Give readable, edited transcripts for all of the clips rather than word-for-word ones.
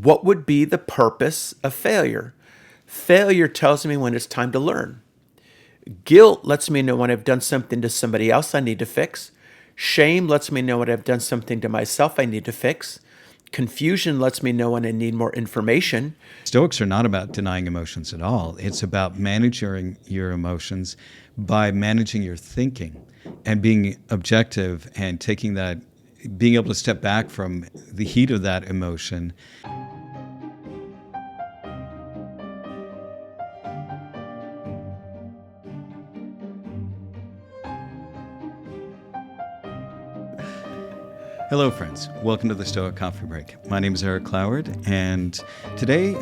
what would be the purpose of failure? Failure tells me when it's time to learn. Guilt lets me know when I've done something to somebody else I need to fix. Shame lets me know when I've done something to myself I need to fix. Confusion lets me know when I need more information. Stoics are not about denying emotions at all. It's about managing your emotions by managing your thinking and being objective and being able to step back from the heat of that emotion. Hello, friends. Welcome to the Stoic Coffee Break. My name is Eric Cloward, and today,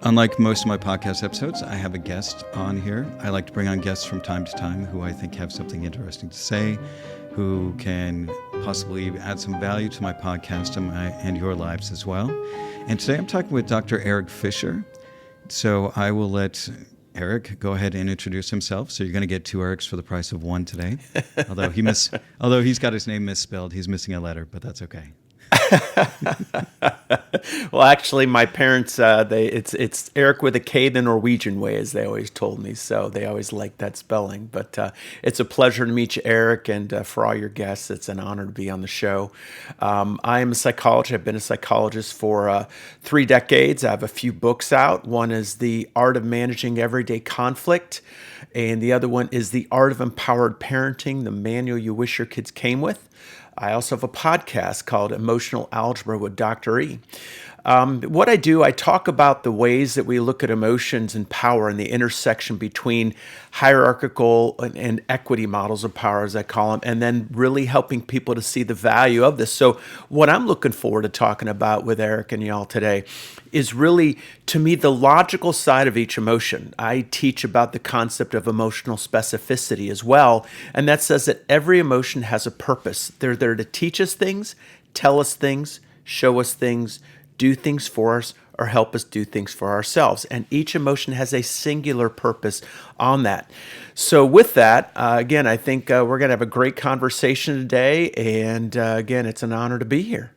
unlike most of my podcast episodes, I have a guest on here. I like to bring on guests from time to time who I think have something interesting to say, who can possibly add some value to my podcast and your lives as well. And today I'm talking with Dr. Erik Fisher. So I will let Erik go ahead and introduce himself. So you're going to get two Eriks for the price of one today. Although he's got his name misspelled, he's missing a letter, but that's okay. Well, actually, my parents, it's Erik with a K the Norwegian way, as they always told me. So they always liked that spelling. But it's a pleasure to meet you, Erik, and for all your guests, it's an honor to be on the show. I am a psychologist. I've been a psychologist for 3 decades. I have a few books out. One is The Art of Managing Everyday Conflict, and the other one is The Art of Empowered Parenting, the manual you wish your kids came with. I also have a podcast called Emotional Algebra with Dr. E. What I do, I talk about the ways that we look at emotions and power and the intersection between hierarchical and equity models of power, as I call them, and then really helping people to see the value of this. So what I'm looking forward to talking about with Erik and y'all today is really, to me, the logical side of each emotion. I teach about the concept of emotional specificity as well, and that says that every emotion has a purpose. They're there to teach us things, tell us things, show us things, do things for us, or help us do things for ourselves. And each emotion has a singular purpose on that. So with that, again, I think we're going to have a great conversation today. And again, it's an honor to be here.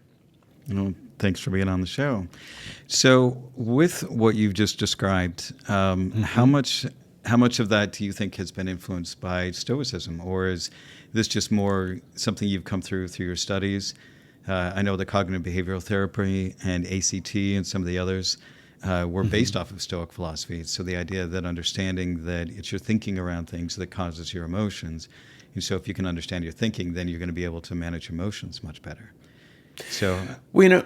Well, thanks for being on the show. So with what you've just described, how much of that do you think has been influenced by Stoicism? Or is this just more something you've come through your studies? I know the cognitive behavioral therapy and ACT and some of the others were based off of Stoic philosophy. So the idea that understanding that it's your thinking around things that causes your emotions. And so if you can understand your thinking, then you're going to be able to manage emotions much better. So, well,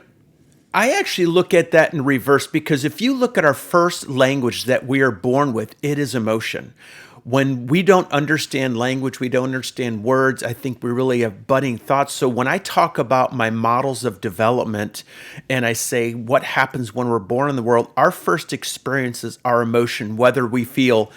I actually look at that in reverse, because if you look at our first language that we are born with, it is emotion. When we don't understand language, we don't understand words, I think we really have budding thoughts. So when I talk about my models of development and I say what happens when we're born in the world, our first experiences are emotion, whether we feel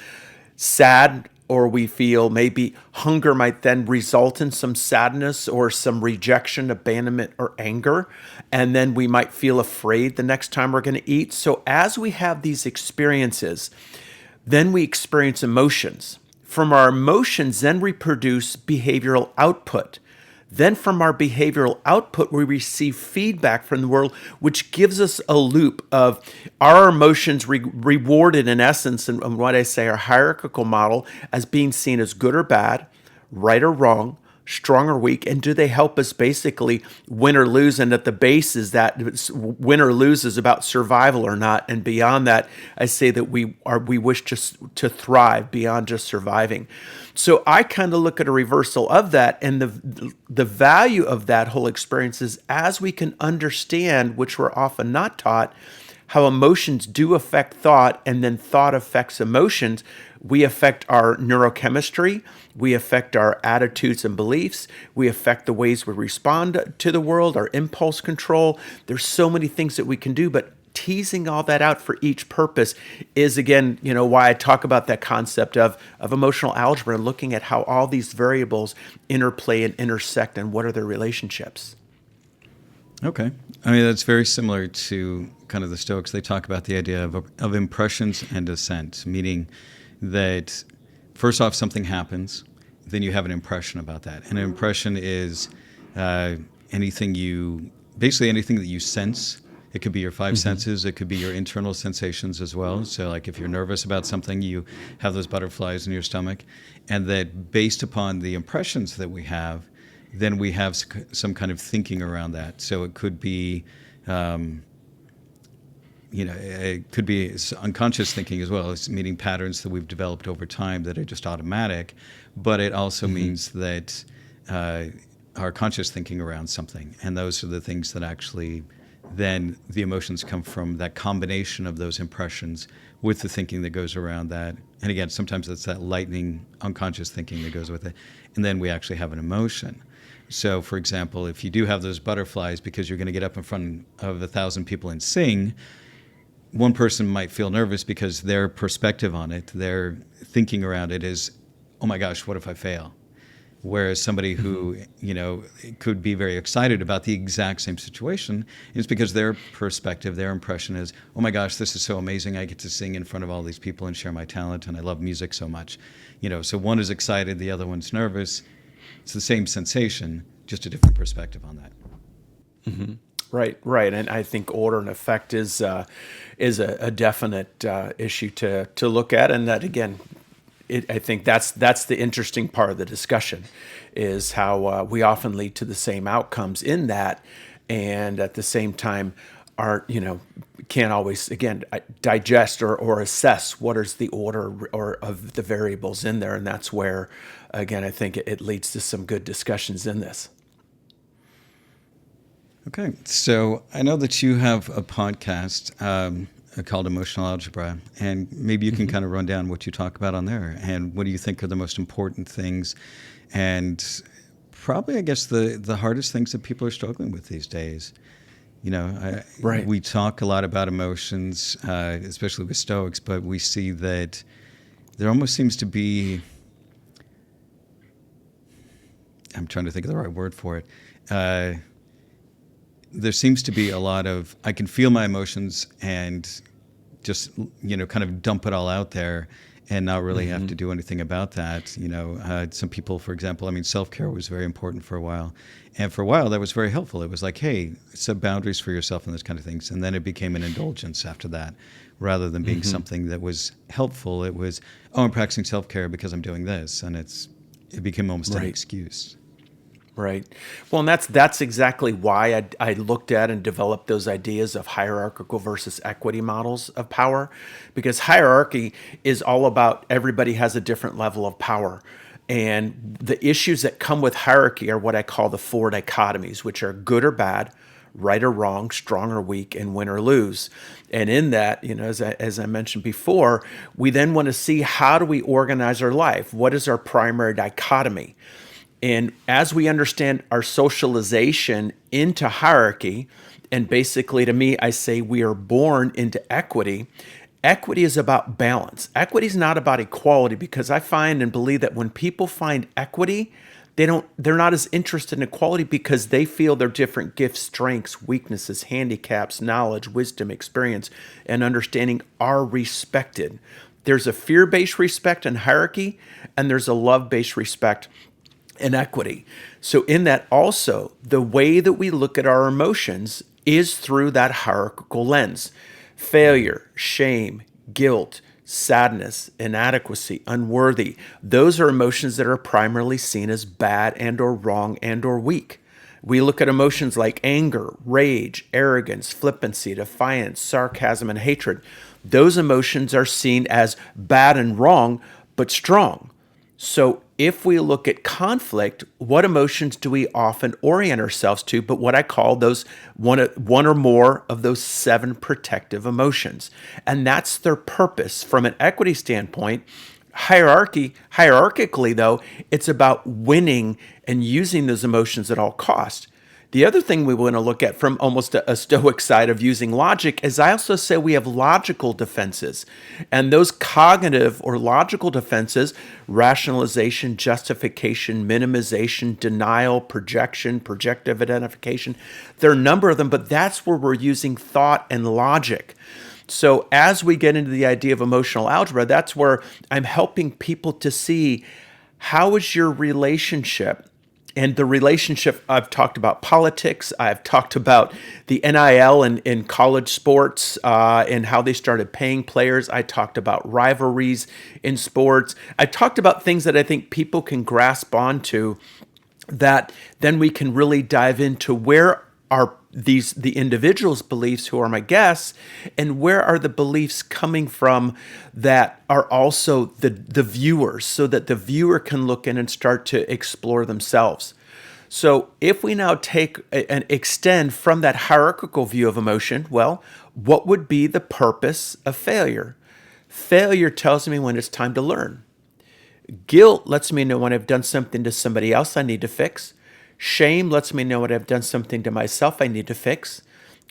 sad or we feel maybe hunger might then result in some sadness or some rejection, abandonment, or anger. And then we might feel afraid the next time we're going to eat. So as we have these experiences, then we experience emotions. From our emotions, then we produce behavioral output. Then from our behavioral output, we receive feedback from the world, which gives us a loop of our emotions rewarded in essence, and what I say, our hierarchical model, as being seen as good or bad, right or wrong, strong or weak, and do they help us basically win or lose? And at the base is that win or lose is about survival or not. And beyond that, I say that we wish to thrive beyond just surviving. So I kind of look at a reversal of that, and the value of that whole experience is as we can understand, which we're often not taught, how emotions do affect thought, and then thought affects emotions. We affect our neurochemistry, we affect our attitudes and beliefs, we affect the ways we respond to the world, our impulse control. There's so many things that we can do, but teasing all that out for each purpose is, again, why I talk about that concept of emotional algebra and looking at how all these variables interplay and intersect and what are their relationships. Okay. I mean, that's very similar to kind of the Stoics. They talk about the idea of impressions and assent, meaning that first off, something happens, then you have an impression about that. And an impression is anything that you sense It could be your five senses. It could be your internal sensations as well. So like if you're nervous about something, you have those butterflies in your stomach. And that based upon the impressions that we have, then we have some kind of thinking around that. So it could be, it could be unconscious thinking as well. It's meaning patterns that we've developed over time that are just automatic. But it also means that our conscious thinking around something. And those are the things that actually then the emotions come from, that combination of those impressions with the thinking that goes around that. And again, sometimes it's that lightning unconscious thinking that goes with it. And then we actually have an emotion. So, for example, if you do have those butterflies because you're going to get up in front of 1,000 people and sing, one person might feel nervous because their perspective on it, their thinking around it is, oh my gosh, what if I fail? Whereas somebody who, could be very excited about the exact same situation is because their perspective, their impression is, oh my gosh, this is so amazing. I get to sing in front of all these people and share my talent, and I love music so much. So one is excited, the other one's nervous. It's the same sensation, just a different perspective on that. Mm-hmm. Right. And I think order and effect is a definite issue to look at. And that, again, I think that's the interesting part of the discussion, is how we often lead to the same outcomes in that, and at the same time can't always, again, digest or assess what is the order or of the variables in there. And that's where, again, I think it leads to some good discussions in this. Okay, so I know that you have a podcast called Emotional Algebra, and maybe you can kind of run down what you talk about on there, and what do you think are the most important things, and probably, I guess, the hardest things that people are struggling with these days. Right. We talk a lot about emotions, especially with Stoics, but we see that there almost seems to be, I'm trying to think of the right word for it, there seems to be a lot of, I can feel my emotions and just, kind of dump it all out there and not really have to do anything about that. Some people, for example, self-care was very important for a while. And for a while, that was very helpful. It was like, hey, set boundaries for yourself and those kind of things. And then it became an indulgence after that, rather than being something that was helpful. It was, I'm practicing self-care because I'm doing this. And it became almost an excuse. Right. Well, and that's exactly why I looked at and developed those ideas of hierarchical versus equity models of power, because hierarchy is all about everybody has a different level of power. And the issues that come with hierarchy are what I call the four dichotomies, which are good or bad, right or wrong, strong or weak, and win or lose. And in that, as I mentioned before, we then want to see, how do we organize our life? What is our primary dichotomy? And as we understand our socialization into hierarchy, and basically to me, I say we are born into equity. Equity is about balance. Equity is not about equality, because I find and believe that when people find equity, they're not as interested in equality, because they feel their different gifts, strengths, weaknesses, handicaps, knowledge, wisdom, experience, and understanding are respected. There's a fear-based respect in hierarchy, and there's a love-based respect and equity. So in that also, the way that we look at our emotions is through that hierarchical lens. Failure, shame, guilt, sadness, inadequacy, unworthy, those are emotions that are primarily seen as bad and or wrong and or weak. We look at emotions like anger, rage, arrogance, flippancy, defiance, sarcasm, and hatred. Those emotions are seen as bad and wrong, but strong. So if we look at conflict, what emotions do we often orient ourselves to, but what I call those one or more of those 7 protective emotions? And that's their purpose from an equity standpoint. Hierarchically, though, it's about winning and using those emotions at all costs. The other thing we want to look at from almost a Stoic side of using logic is, I also say we have logical defenses. And those cognitive or logical defenses, rationalization, justification, minimization, denial, projection, projective identification, there are a number of them, but that's where we're using thought and logic. So as we get into the idea of emotional algebra, that's where I'm helping people to see, how is your relationship And the relationship, I've talked about politics, I've talked about the NIL in college sports and how they started paying players. I talked about rivalries in sports. I talked about things that I think people can grasp onto, that then we can really dive into where are the individuals' beliefs who are my guests, and where are the beliefs coming from that are also the viewers, so that the viewer can look in and start to explore themselves. So if we now take and extend from that hierarchical view of emotion, well, what would be the purpose of failure? Failure tells me when it's time to learn. Guilt lets me know when I've done something to somebody else I need to fix. Shame lets me know when I've done something to myself I need to fix.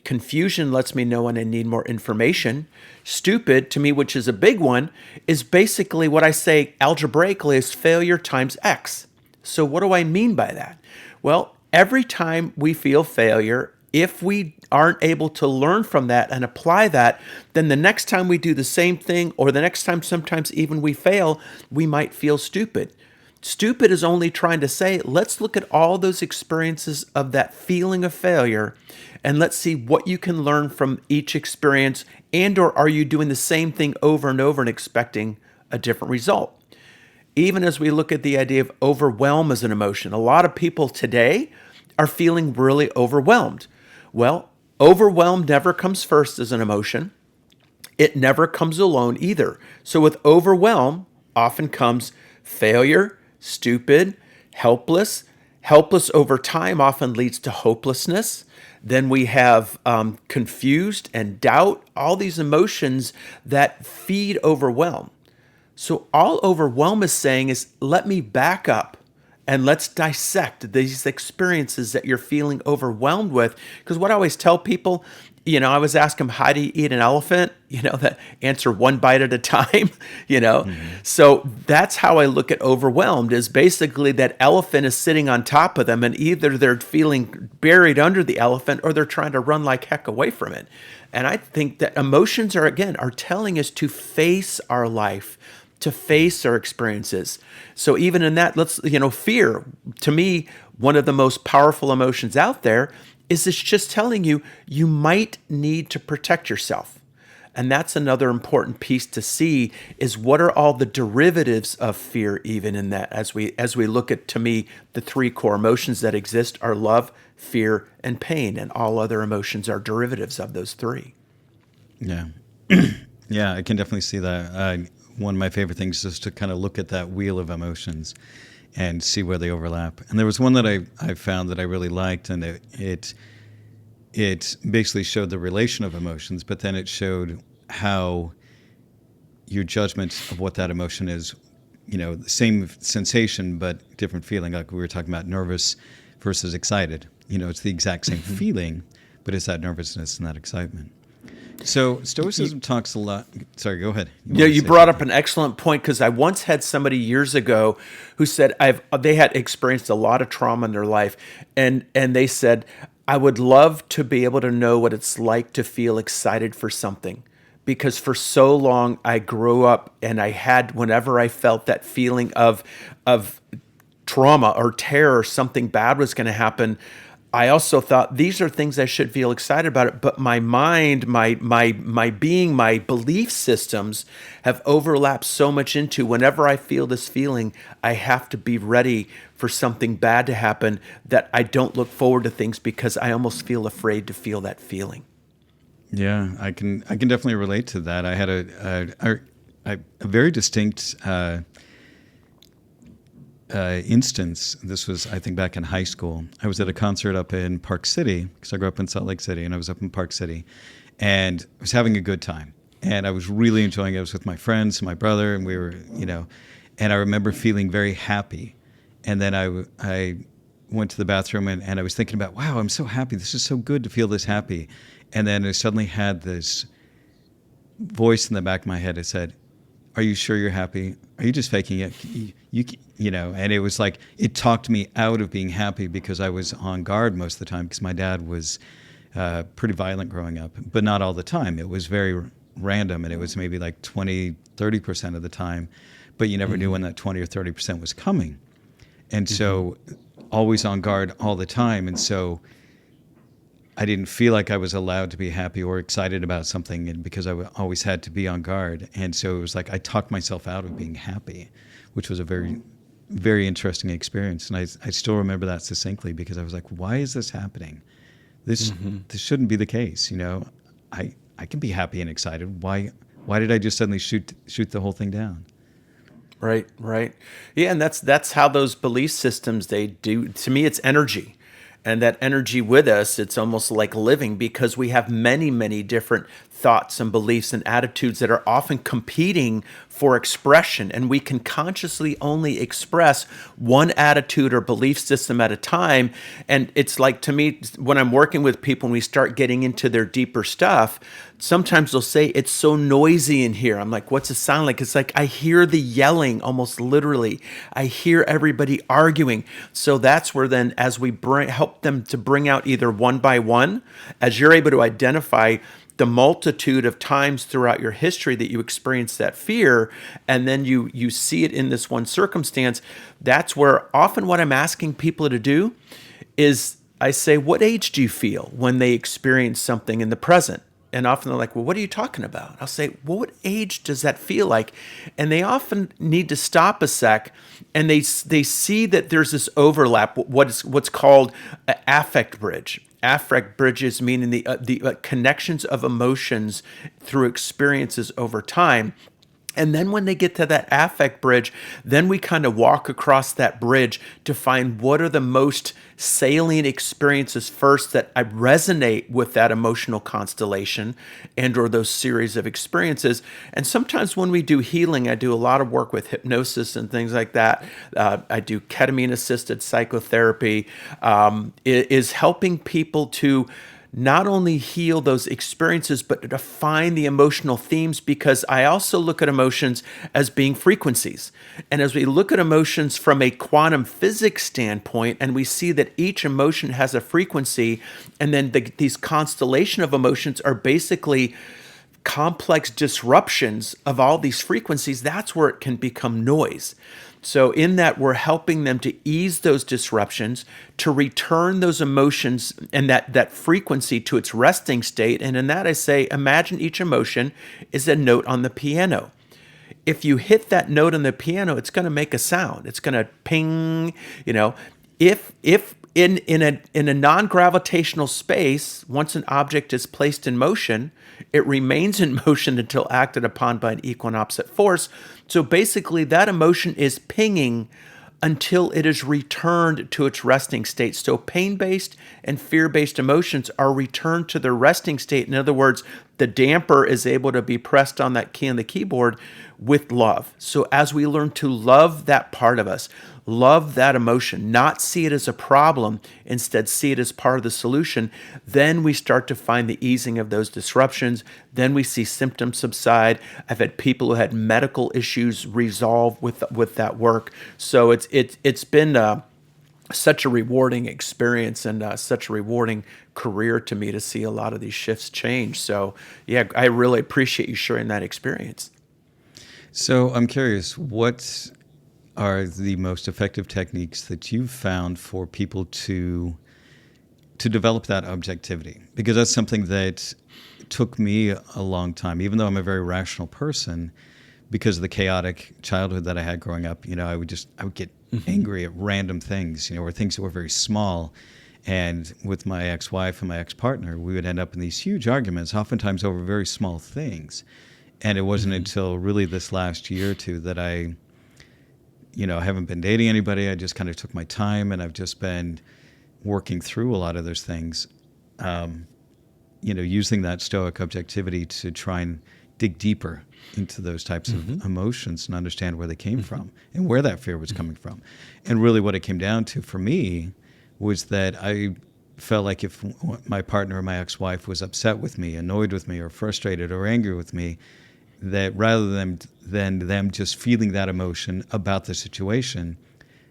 Confusion lets me know when I need more information. Stupid, to me, which is a big one, is basically what I say algebraically is failure times X. So what do I mean by that? Well, every time we feel failure, if we aren't able to learn from that and apply that, then the next time we do the same thing, or the next time sometimes even we fail, we might feel stupid. Stupid is only trying to say, let's look at all those experiences of that feeling of failure, and let's see what you can learn from each experience, and or are you doing the same thing over and over and expecting a different result? Even as we look at the idea of overwhelm as an emotion, a lot of people today are feeling really overwhelmed. Well, overwhelm never comes first as an emotion. It never comes alone either. So with overwhelm often comes failure, stupid, helpless. Helpless over time often leads to hopelessness. Then we have confused and doubt, all these emotions that feed overwhelm. So all overwhelm is saying is, let me back up and let's dissect these experiences that you're feeling overwhelmed with. Because what I always tell people, I always ask them, how do you eat an elephant? That answer one bite at a time, So that's how I look at overwhelmed, is basically that elephant is sitting on top of them, and either they're feeling buried under the elephant or they're trying to run like heck away from it. And I think that emotions are telling us to face our life, to face our experiences. So even in that, fear, to me, one of the most powerful emotions out there is it's just telling you, you might need to protect yourself. And that's another important piece to see, is what are all the derivatives of fear even in that, as we look at, to me, the three core emotions that exist are love, fear, and pain, and all other emotions are derivatives of those three. Yeah. Yeah, I can definitely see that. One of my favorite things is to kind of look at that wheel of emotions and see where they overlap. And there was one that I found that I really liked, and it basically showed the relation of emotions, but then it showed how your judgment of what that emotion is, the same sensation but different feeling. Like we were talking about nervous versus excited. It's the exact same feeling, but it's that nervousness and that excitement. So Stoicism talks a lot. Sorry, go ahead. You brought up an excellent point, because I once had somebody years ago who said they had experienced a lot of trauma in their life, and they said, I would love to be able to know what it's like to feel excited for something, because for so long I grew up and I had, whenever I felt that feeling of trauma or terror, something bad was going to happen, I also thought these are things I should feel excited about it, but my mind, my being, my belief systems have overlapped so much into, whenever I feel this feeling, I have to be ready for something bad to happen, that I don't look forward to things because I almost feel afraid to feel that feeling. Yeah, I can definitely relate to that. I had a very distinct instance. This was, I think, back in high school. I was at a concert up in Park City, because I grew up in Salt Lake City, and I was up in Park City, and I was having a good time, and I was really enjoying it. I was with my friends, my brother, and we were, and I remember feeling very happy. And then I went to the bathroom, and I was thinking about, wow, I'm so happy. This is so good to feel this happy. And then I suddenly had this voice in the back of my head that said, are you sure you're happy? Are you just faking it? And it was like, it talked me out of being happy, because I was on guard most of the time, because my dad was pretty violent growing up, but not all the time. It was very random, and it was maybe like 20, 30% of the time, but you never knew when that 20 or 30% was coming. And so always on guard all the time. And so I didn't feel like I was allowed to be happy or excited about something, and because always had to be on guard. And so it was like I talked myself out of being happy, which was a very, very interesting experience. And I still remember that succinctly, because I was like, why is this happening? This shouldn't be the case. I can be happy and excited. Why did I just suddenly shoot the whole thing down? Right, right. Yeah, and that's how those belief systems, they do. To me, it's energy. And that energy with us, it's almost like living, because we have many, many different thoughts and beliefs and attitudes that are often competing for expression. And we can consciously only express one attitude or belief system at a time. And it's like, to me, when I'm working with people and we start getting into their deeper stuff, sometimes they'll say, it's so noisy in here. I'm like, what's it sound like? It's like, I hear the yelling, almost literally. I hear everybody arguing. So that's where then, as we help them to bring out either one by one, as you're able to identify the multitude of times throughout your history that you experience that fear, and then you see it in this one circumstance, that's where often what I'm asking people to do is, I say, what age do you feel when they experience something in the present? And often they're like, well, what are you talking about? I'll say, well, what age does that feel like? And they often need to stop a sec, and they see that there's this overlap, what's called an affect bridge. Affect bridges meaning the connections of emotions through experiences over time. And then when they get to that affect bridge, then we kind of walk across that bridge to find what are the most salient experiences first that I resonate with that emotional constellation and or those series of experiences. And sometimes when we do healing, I do a lot of work with hypnosis and things like that. I do ketamine-assisted psychotherapy. It is helping people to not only heal those experiences, but to define the emotional themes, because I also look at emotions as being frequencies. And as we look at emotions from a quantum physics standpoint, and we see that each emotion has a frequency, and then these constellation of emotions are basically complex disruptions of all these frequencies, that's where it can become noise. So in that, we're helping them to ease those disruptions, to return those emotions and that frequency to its resting state. And in that, I say, imagine each emotion is a note on the piano. If you hit that note on the piano, it's going to make a sound. It's going to ping. If in a non-gravitational space, once an object is placed in motion, it remains in motion until acted upon by an equal and opposite force. So basically, that emotion is pinging until it is returned to its resting state. So pain-based and fear-based emotions are returned to their resting state. In other words, the damper is able to be pressed on that key on the keyboard with love. So as we learn to love that part of us, love that emotion, not see it as a problem, instead see it as part of the solution, then we start to find the easing of those disruptions. Then we see symptoms subside. I've had people who had medical issues resolve with that work. So it's been such a rewarding experience and such a rewarding career to me to see a lot of these shifts change. So yeah, I really appreciate you sharing that experience. So I'm curious, what are the most effective techniques that you've found for people to develop that objectivity? Because that's something that took me a long time, even though I'm a very rational person, because of the chaotic childhood that I had growing up. I would get angry at random things, or things that were very small. And with my ex-wife and my ex-partner, we would end up in these huge arguments, oftentimes over very small things. And it wasn't until really this last year or two that I haven't been dating anybody. I just kind of took my time, and I've just been working through a lot of those things, using that Stoic objectivity to try and dig deeper into those types of emotions and understand where they came from and where that fear was coming from. And really what it came down to for me was that I felt like if my partner or my ex-wife was upset with me, annoyed with me, or frustrated or angry with me, that rather than them just feeling that emotion about the situation,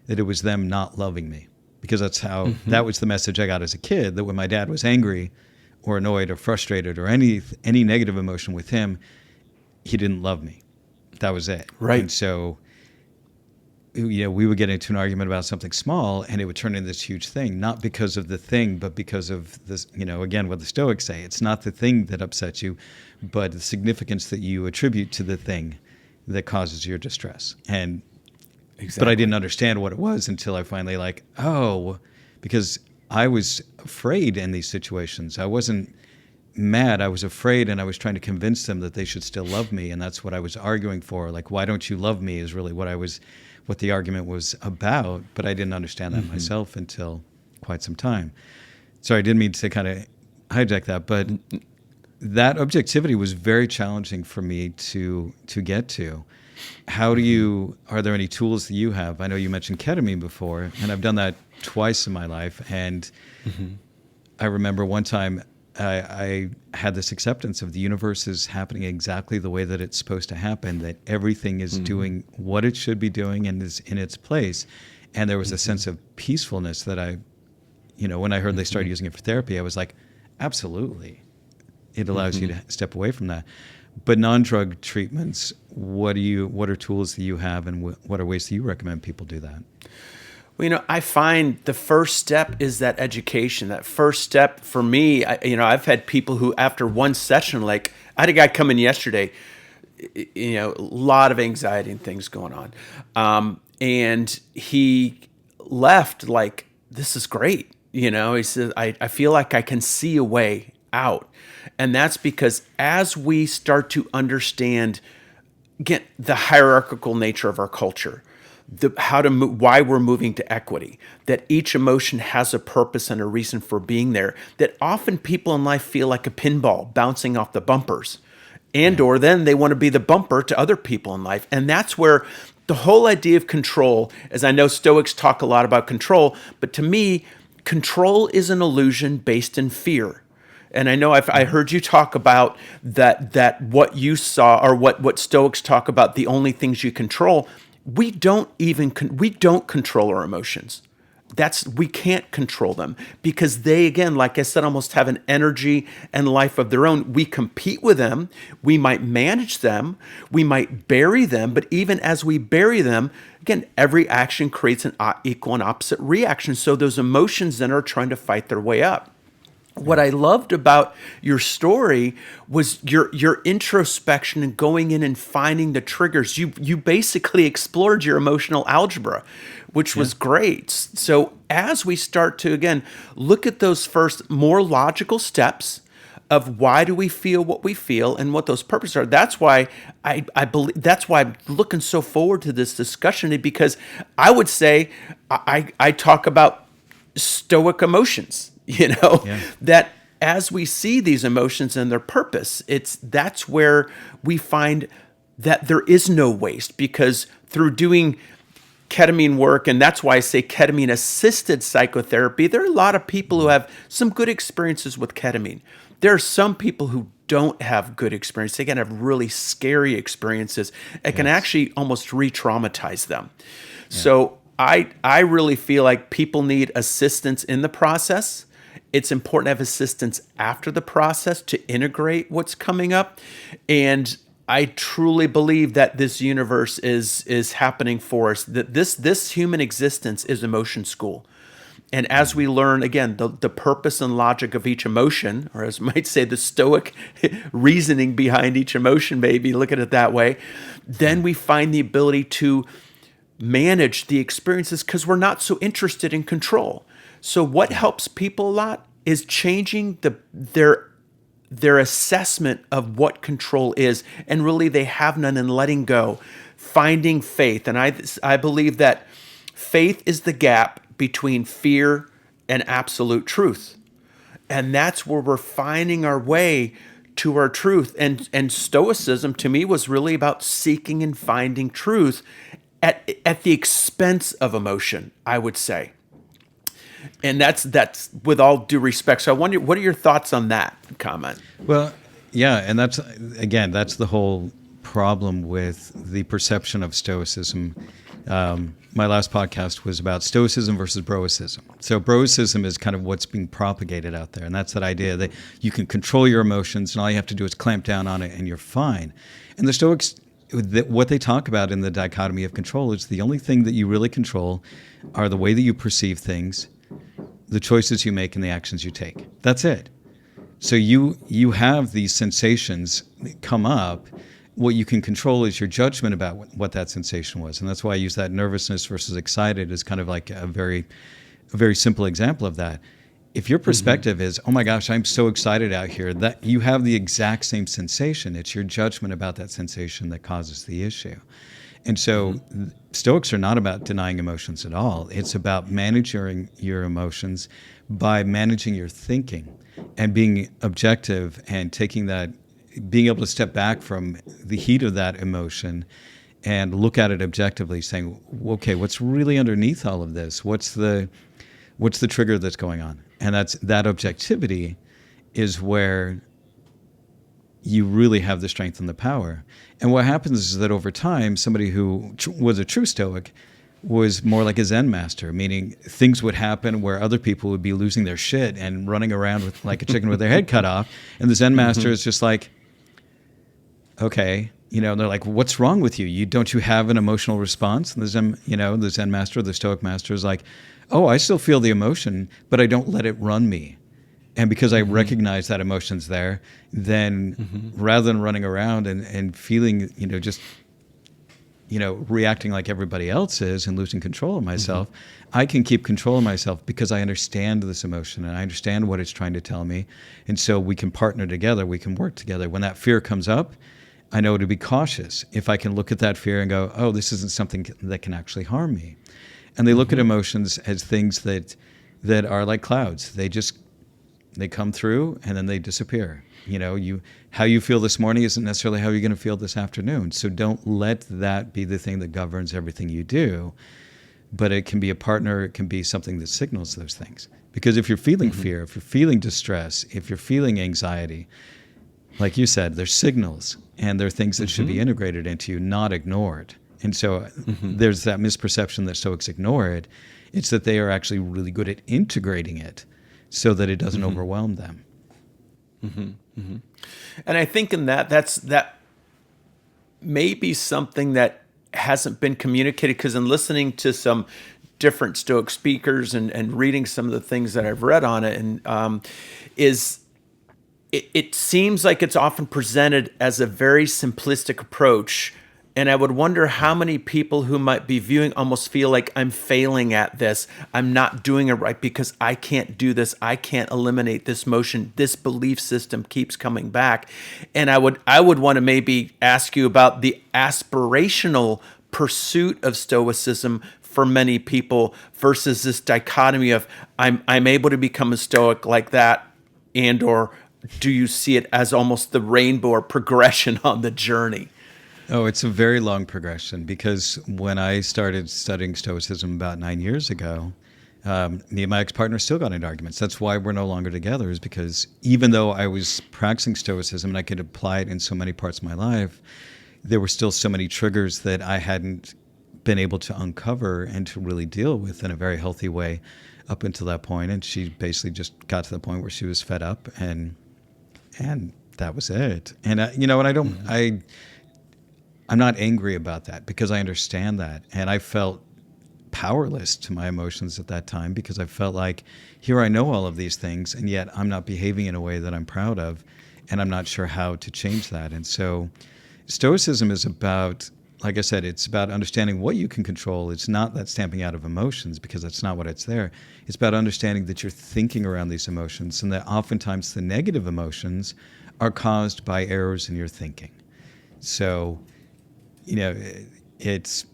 that it was them not loving me. Because that's how, that was the message I got as a kid, that when my dad was angry or annoyed or frustrated or any negative emotion with him, he didn't love me. That was it. Right. And so we would get into an argument about something small and it would turn into this huge thing, not because of the thing, but because of this, again, what the Stoics say. It's not the thing that upsets you, but the significance that you attribute to the thing that causes your distress. And Exactly. But I didn't understand what it was until I finally because I was afraid in these situations. I wasn't mad. I was afraid, and I was trying to convince them that they should still love me, and that's what I was arguing for. Like, why don't you love me is really what the argument was about, but I didn't understand that myself until quite some time. So I didn't mean to kind of hijack that, but that objectivity was very challenging for me to get to. Are there any tools that you have? I know you mentioned ketamine before, and I've done that twice in my life. And I remember one time I had this acceptance of the universe is happening exactly the way that it's supposed to happen, that everything is doing what it should be doing and is in its place. And there was a sense of peacefulness that when I heard they started using it for therapy, I was like, absolutely. It allows you to step away from that. But non-drug treatments, what are tools that you have, and what are ways that you recommend people do that? Well, I find the first step is that education. That first step for me, I've had people who after one session, like I had a guy come in yesterday, a lot of anxiety and things going on. And he left like, this is great. He says, I feel like I can see a way out. And that's because as we start to understand, again, the hierarchical nature of our culture, why we're moving to equity, that each emotion has a purpose and a reason for being there, that often people in life feel like a pinball bouncing off the bumpers, or then they want to be the bumper to other people in life. And that's where the whole idea of control, as I know Stoics talk a lot about control, but to me, control is an illusion based in fear. And I know I heard you talk about that what you saw, or what Stoics talk about, the only things you control. We don't control our emotions. We can't control them because they, again, like I said, almost have an energy and life of their own. We compete with them. We might manage them. We might bury them. But even as we bury them, again, every action creates an equal and opposite reaction. So those emotions then are trying to fight their way up. What I loved about your story was your introspection and going in and finding the triggers. You basically explored your emotional algebra, which was great. So as we start to, again, look at those first more logical steps of why do we feel what we feel and what those purposes are. That's why I believe, that's why I'm looking so forward to this discussion, because I would say I talk about Stoic emotions. That as we see these emotions and their purpose, that's where we find that there is no waste, because through doing ketamine work, and that's why I say ketamine assisted psychotherapy, there are a lot of people who have some good experiences with ketamine. There are some people who don't have good experience. They can have really scary experiences. It can actually almost re-traumatize them. Yeah. So I really feel like people need assistance in the process. It's important to have assistance after the process to integrate what's coming up. And I truly believe that this universe is happening for us, that this human existence is emotion school. And as we learn, again, the purpose and logic of each emotion, or as I might say, the Stoic reasoning behind each emotion, maybe look at it that way, then we find the ability to manage the experiences because we're not so interested in control. So what helps people a lot is changing their assessment of what control is, and really they have none, and letting go, finding faith. And I believe that faith is the gap between fear and absolute truth. And that's where we're finding our way to our truth. And Stoicism to me was really about seeking and finding truth at the expense of emotion, I would say. And that's with all due respect. So I wonder, what are your thoughts on that comment? Well, yeah, and that's the whole problem with the perception of Stoicism. My last podcast was about Stoicism versus Broicism. So Broicism is kind of what's being propagated out there, and that's that idea that you can control your emotions, and all you have to do is clamp down on it, and you're fine. And the Stoics what they talk about in the dichotomy of control is the only thing that you really control are the way that you perceive things, the choices you make, and the actions you take. That's it. So you have these sensations come up. What you can control is your judgment about what that sensation was. And that's why I use that nervousness versus excited as kind of like a very simple example of that. If your perspective is, oh my gosh, I'm so excited out here, that you have the exact same sensation. It's your judgment about that sensation that causes the issue. And so Stoics are not about denying emotions at all. It's about managing your emotions by managing your thinking and being objective and taking that, being able to step back from the heat of that emotion and look at it objectively, saying, okay, what's really underneath all of this? What's the trigger that's going on? And that objectivity is where you really have the strength and the power. And what happens is that over time, somebody who was a true Stoic was more like a Zen master, meaning things would happen where other people would be losing their shit and running around with like a chicken with their head cut off. And the Zen master is just like, okay, and they're like, what's wrong with you? Don't you have an emotional response? And the Zen master, the Stoic master is like, oh, I still feel the emotion, but I don't let it run me. And because I recognize that emotion's there, then rather than running around and feeling, reacting like everybody else is and losing control of myself, I can keep control of myself because I understand this emotion and I understand what it's trying to tell me. And so we can partner together, we can work together. When that fear comes up, I know to be cautious. If I can look at that fear and go, oh, this isn't something that can actually harm me. And they look at emotions as things that are like clouds. They come through and then they disappear. How you feel this morning isn't necessarily how you're going to feel this afternoon. So don't let that be the thing that governs everything you do. But it can be a partner. It can be something that signals those things. Because if you're feeling fear, if you're feeling distress, if you're feeling anxiety, like you said, there's signals and there are things that should be integrated into you, not ignored. And so there's that misperception that Stoics ignore it. It's that they are actually really good at integrating it so that it doesn't overwhelm them. And I think in that may be something that hasn't been communicated, because in listening to some different Stoic speakers and reading some of the things that I've read on it, and it seems like it's often presented as a very simplistic approach. And I would wonder how many people who might be viewing almost feel like I'm failing at this. I'm not doing it right because I can't do this. I can't eliminate this motion. This belief system keeps coming back. And I would want to maybe ask you about the aspirational pursuit of Stoicism for many people versus this dichotomy of I'm able to become a Stoic like that, and or do you see it as almost the rainbow or progression on the journey? Oh, it's a very long progression, because when I started studying Stoicism about 9 years ago, me and my ex-partner still got into arguments. That's why we're no longer together, is because even though I was practicing Stoicism and I could apply it in so many parts of my life, there were still so many triggers that I hadn't been able to uncover and to really deal with in a very healthy way up until that point. And she basically just got to the point where she was fed up, and that was it. And I'm not angry about that, because I understand that. And I felt powerless to my emotions at that time, because I felt like, here I know all of these things, and yet I'm not behaving in a way that I'm proud of, and I'm not sure how to change that. And so Stoicism is about, like I said, it's about understanding what you can control. It's not that stamping out of emotions, because that's not what it's there. It's about understanding that you're thinking around these emotions, and that oftentimes the negative emotions are caused by errors in your thinking. So it's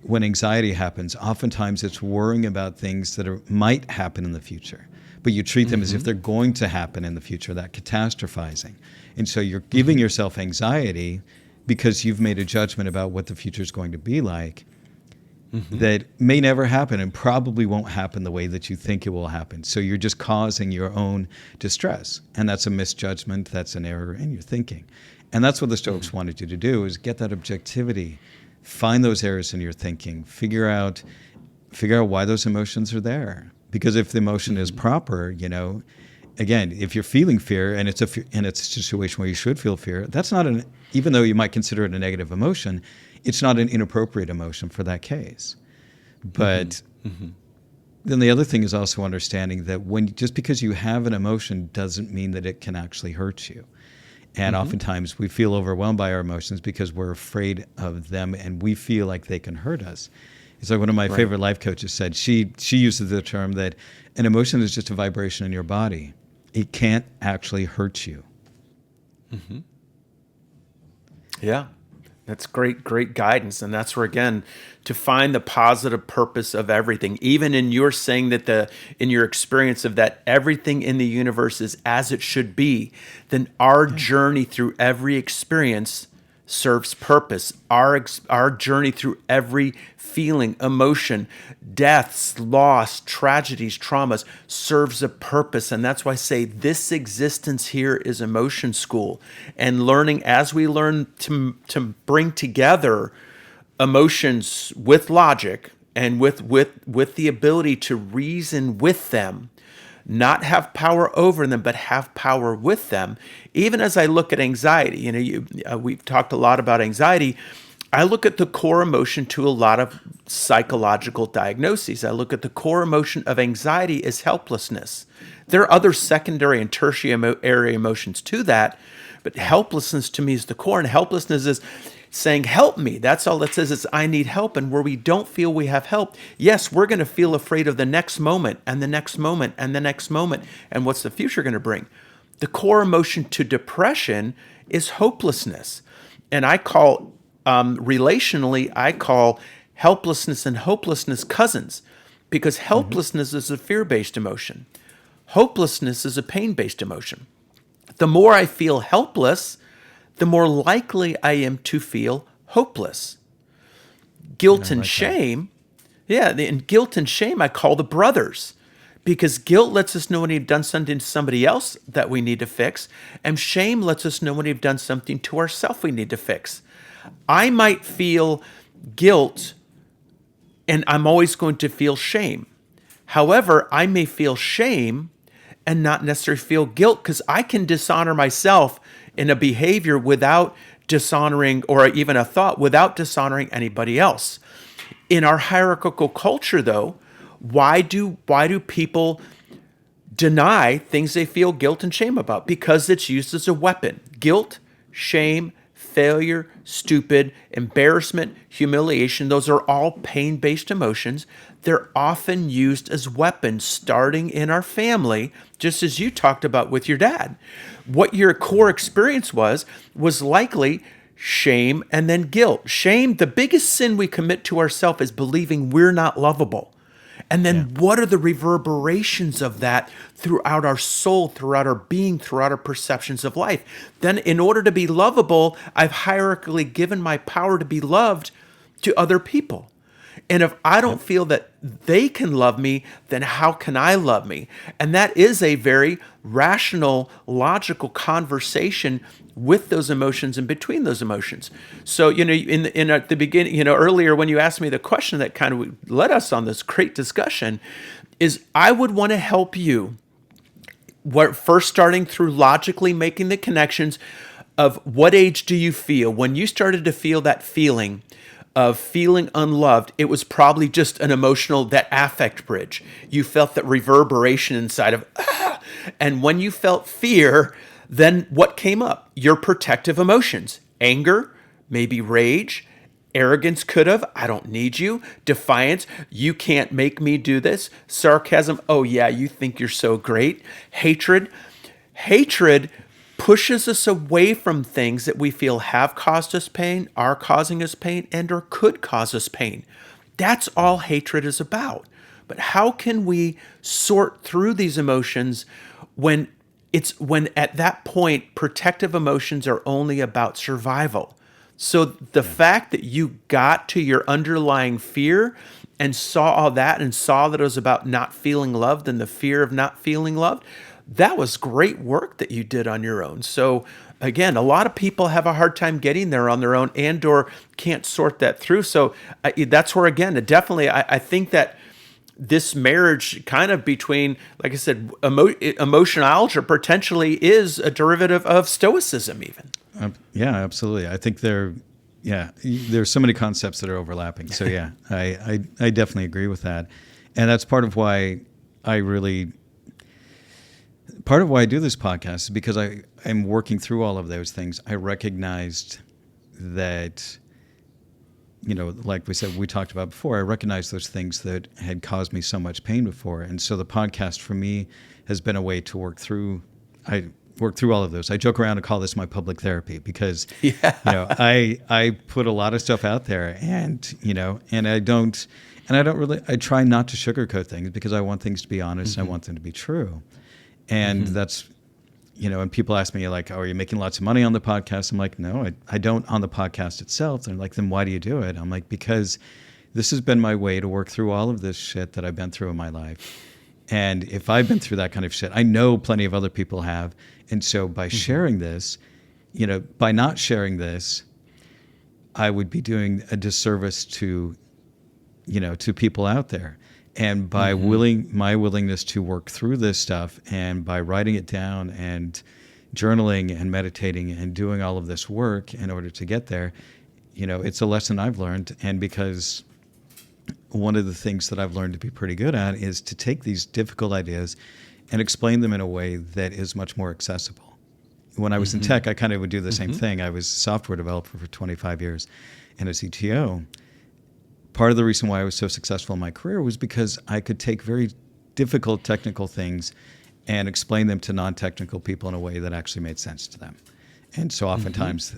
when anxiety happens, oftentimes it's worrying about things that might happen in the future, but you treat them as if they're going to happen in the future, that catastrophizing. And so you're giving yourself anxiety because you've made a judgment about what the future is going to be like that may never happen and probably won't happen the way that you think it will happen. So you're just causing your own distress. And that's a misjudgment. That's an error in your thinking. And that's what the Stoics wanted you to do, is get that objectivity, find those errors in your thinking, figure out why those emotions are there. Because if the emotion is proper, again, if you're feeling fear and it's a situation where you should feel fear, that's not even though you might consider it a negative emotion, it's not an inappropriate emotion for that case. But then the other thing is also understanding that just because you have an emotion doesn't mean that it can actually hurt you. And oftentimes we feel overwhelmed by our emotions because we're afraid of them and we feel like they can hurt us. It's like one of my favorite life coaches said, she uses the term that an emotion is just a vibration in your body. It can't actually hurt you. Yeah, that's great guidance. And that's where, again, to find the positive purpose of everything, even in your saying that in your experience of that everything in the universe is as it should be, then our journey through every experience serves purpose. Our journey through every feeling, emotion, deaths, loss, tragedies, traumas serves a purpose. And that's why I say this existence here is emotion school. And learning, as we learn to bring together emotions with logic and with the ability to reason with them, not have power over them, but have power with them. Even as I look at anxiety, we've talked a lot about anxiety. I look at the core emotion to a lot of psychological diagnoses. I look at the core emotion of anxiety as helplessness. There are other secondary and tertiary emotions to that, but helplessness to me is the core, and helplessness is saying, help me. That's all it says, is I need help. And where we don't feel we have help, yes, we're going to feel afraid of the next moment and the next moment and the next moment. And what's the future going to bring? The core emotion to depression is hopelessness. And I call, relationally, I call helplessness and hopelessness cousins, because helplessness is a fear-based emotion. Hopelessness is a pain-based emotion. The more I feel helpless, the more likely I am to feel hopeless. Guilt and shame, and guilt and shame I call the brothers, because guilt lets us know when we've done something to somebody else that we need to fix, and shame lets us know when we've done something to ourselves we need to fix. I might feel guilt, and I'm always going to feel shame. However, I may feel shame and not necessarily feel guilt, because I can dishonor myself in a behavior without dishonoring, or even a thought without dishonoring anybody else. In our hierarchical culture, though, why do people deny things they feel guilt and shame about? Because it's used as a weapon. Guilt, shame, failure, stupid, embarrassment, humiliation, those are all pain-based emotions. They're often used as weapons, starting in our family, just as you talked about with your dad. What your core experience was likely shame and then guilt. Shame, the biggest sin we commit to ourselves is believing we're not lovable. And then what are the reverberations of that throughout our soul, throughout our being, throughout our perceptions of life? Then in order to be lovable, I've hierarchically given my power to be loved to other people. And if I don't feel that they can love me, then how can I love me? And that is a very rational, logical conversation with those emotions and between those emotions. So, in at the beginning, earlier when you asked me the question that kind of led us on this great discussion, is I would want to help you, first starting through logically making the connections of what age do you feel? When you started to feel that feeling of feeling unloved, it was probably just an emotional, that affect bridge. You felt that reverberation inside of, and when you felt fear, then what came up? Your protective emotions, anger, maybe rage, arrogance could have, I don't need you, defiance, you can't make me do this, sarcasm, oh yeah, you think you're so great, hatred pushes us away from things that we feel have caused us pain, are causing us pain, and or could cause us pain. That's all hatred is about. But how can we sort through these emotions when at that point protective emotions are only about survival? So the fact that you got to your underlying fear and saw all that and saw that it was about not feeling loved and the fear of not feeling loved, that was great work that you did on your own. So again, a lot of people have a hard time getting there on their own and or can't sort that through. So that's where, again, definitely I think that this marriage kind of between, like I said, emotional algebra potentially is a derivative of Stoicism, even. Yeah, absolutely. I think there's so many concepts that are overlapping. So yeah, I definitely agree with that. And that's I really, part of why I do this podcast is because I'm working through all of those things. I recognized that, like we talked about before, I recognized those things that had caused me so much pain before. And so the podcast for me has been a way to I work through all of those. I joke around and call this my public therapy because, Yeah. I put a lot of stuff out there and I try not to sugarcoat things because I want things to be honest and I want them to be true. And that's, and people ask me like, oh, are you making lots of money on the podcast? I'm like, no, I don't on the podcast itself. They're like, then why do you do it? I'm like, because this has been my way to work through all of this shit that I've been through in my life. And if I've been through that kind of shit, I know plenty of other people have. And so by sharing this, by not sharing this, I would be doing a disservice to people out there. And by my willingness to work through this stuff and by writing it down and journaling and meditating and doing all of this work in order to get there, it's a lesson I've learned. And because one of the things that I've learned to be pretty good at is to take these difficult ideas and explain them in a way that is much more accessible. When I was in tech, I kind of would do the same thing. I was a software developer for 25 years and a CTO. Part of the reason why I was so successful in my career was because I could take very difficult technical things and explain them to non-technical people in a way that actually made sense to them. And so oftentimes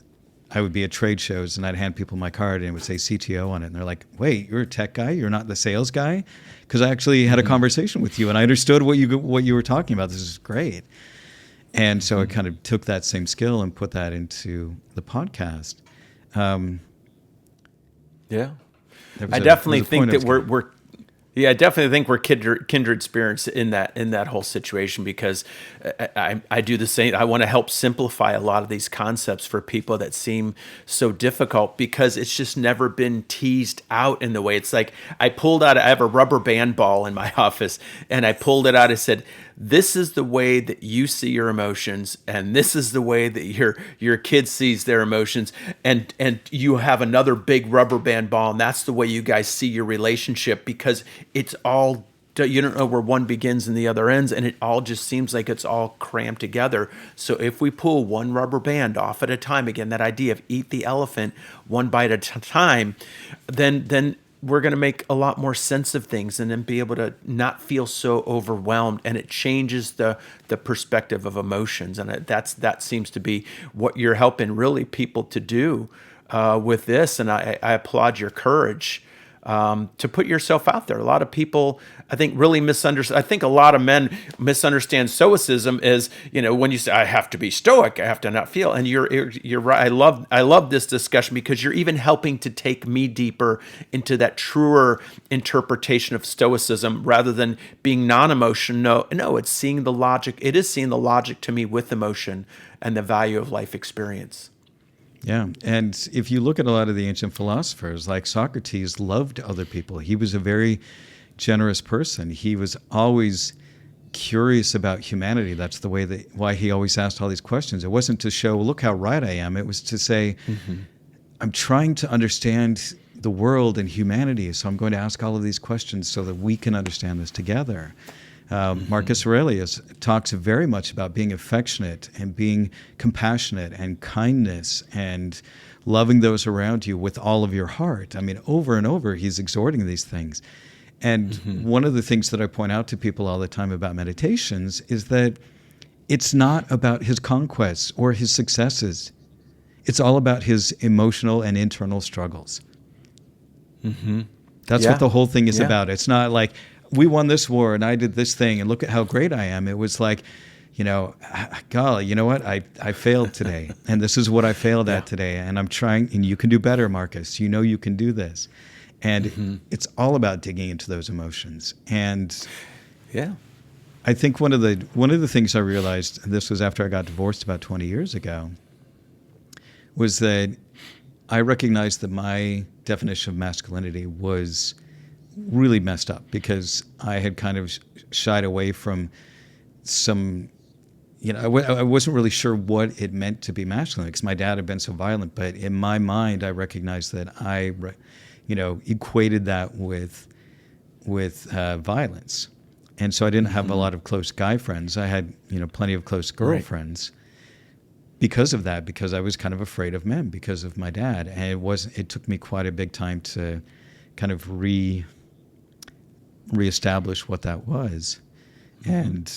I would be at trade shows and I'd hand people my card and it would say CTO on it. And they're like, wait, you're a tech guy? You're not the sales guy? Because I actually had a conversation with you and I understood what you were talking about. This is great. And so I kind of took that same skill and put that into the podcast. Yeah. I definitely think that I definitely think we're kindred spirits in that whole situation because I do the same. I want to help simplify a lot of these concepts for people that seem so difficult because it's just never been teased out in the way. It's like I have a rubber band ball in my office and I pulled it out. I said, this is the way that you see your emotions, and this is the way that your kid sees their emotions, and you have another big rubber band ball, and that's the way you guys see your relationship because it's all, you don't know where one begins and the other ends, and it all just seems like it's all crammed together. So if we pull one rubber band off at a time, again, that idea of eat the elephant one bite at a time, then we're going to make a lot more sense of things and then be able to not feel so overwhelmed. And it changes the perspective of emotions. And that seems to be what you're helping really people to do with this. And I applaud your courage to put yourself out there. A lot of people, I think, really misunderstand. I think a lot of men misunderstand Stoicism as, when you say, I have to be Stoic, I have to not feel. And you're right. I love this discussion because you're even helping to take me deeper into that truer interpretation of Stoicism rather than being non-emotional. No, it's seeing the logic. It is seeing the logic to me with emotion and the value of life experience. Yeah, and if you look at a lot of the ancient philosophers, like Socrates loved other people. He was a very generous person. He was always curious about humanity. That's the way why he always asked all these questions. It wasn't to show, look how right I am. It was to say, I'm trying to understand the world and humanity, so I'm going to ask all of these questions so that we can understand this together. Marcus Aurelius talks very much about being affectionate and being compassionate and kindness and loving those around you with all of your heart. I mean, over and over, he's exhorting these things. And one of the things that I point out to people all the time about meditations is that it's not about his conquests or his successes. It's all about his emotional and internal struggles. That's what the whole thing is about. It's not like, we won this war and I did this thing and look at how great I am. It was like, golly, you know what? I failed today and this is what I failed at today. And I'm trying, and you can do better, Marcus. You can do this. And it's all about digging into those emotions. And I think one of the things I realized, and this was after I got divorced about 20 years ago, was that I recognized that my definition of masculinity was really messed up because I had kind of shied away from some, I wasn't really sure what it meant to be masculine because my dad had been so violent. But in my mind, I recognized that equated that with violence. And so I didn't have a lot of close guy friends. I had, plenty of close girlfriends because of that, because I was kind of afraid of men because of my dad. And it took me quite a big time to kind of reestablish what that was. And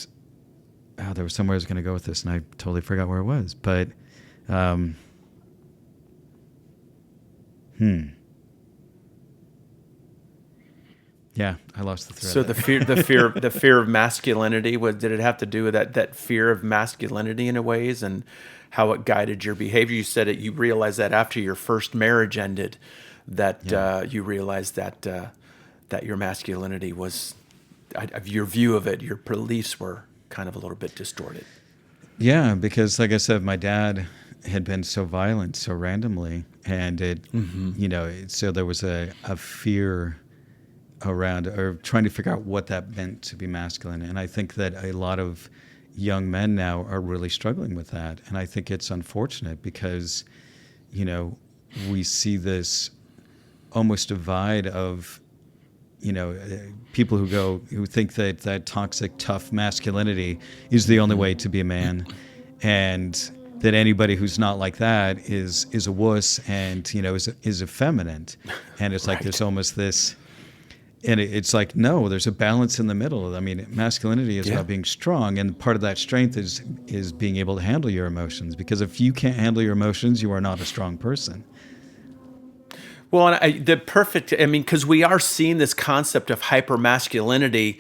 there was somewhere I was going to go with this, and I totally forgot where it was. But, yeah, I lost the thread. So the fear of masculinity, did it have to do with that fear of masculinity in a ways, and how it guided your behavior? You said you realized that after your first marriage ended, that you realized that your masculinity was, your view of it, your beliefs were kind of a little bit distorted. Yeah, because like I said, my dad had been so violent so randomly, and so there was a fear around, or trying to figure out what that meant to be masculine. And I think that a lot of young men now are really struggling with that. And I think it's unfortunate because, we see this almost divide of, people who think that toxic, tough masculinity is the only way to be a man, and that anybody who's not like that is a wuss and, is effeminate. And it's like there's almost this. And it's like, no, there's a balance in the middle. I mean, masculinity is about being strong, and part of that strength is being able to handle your emotions. Because if you can't handle your emotions, you are not a strong person. Well, because we are seeing this concept of hypermasculinity.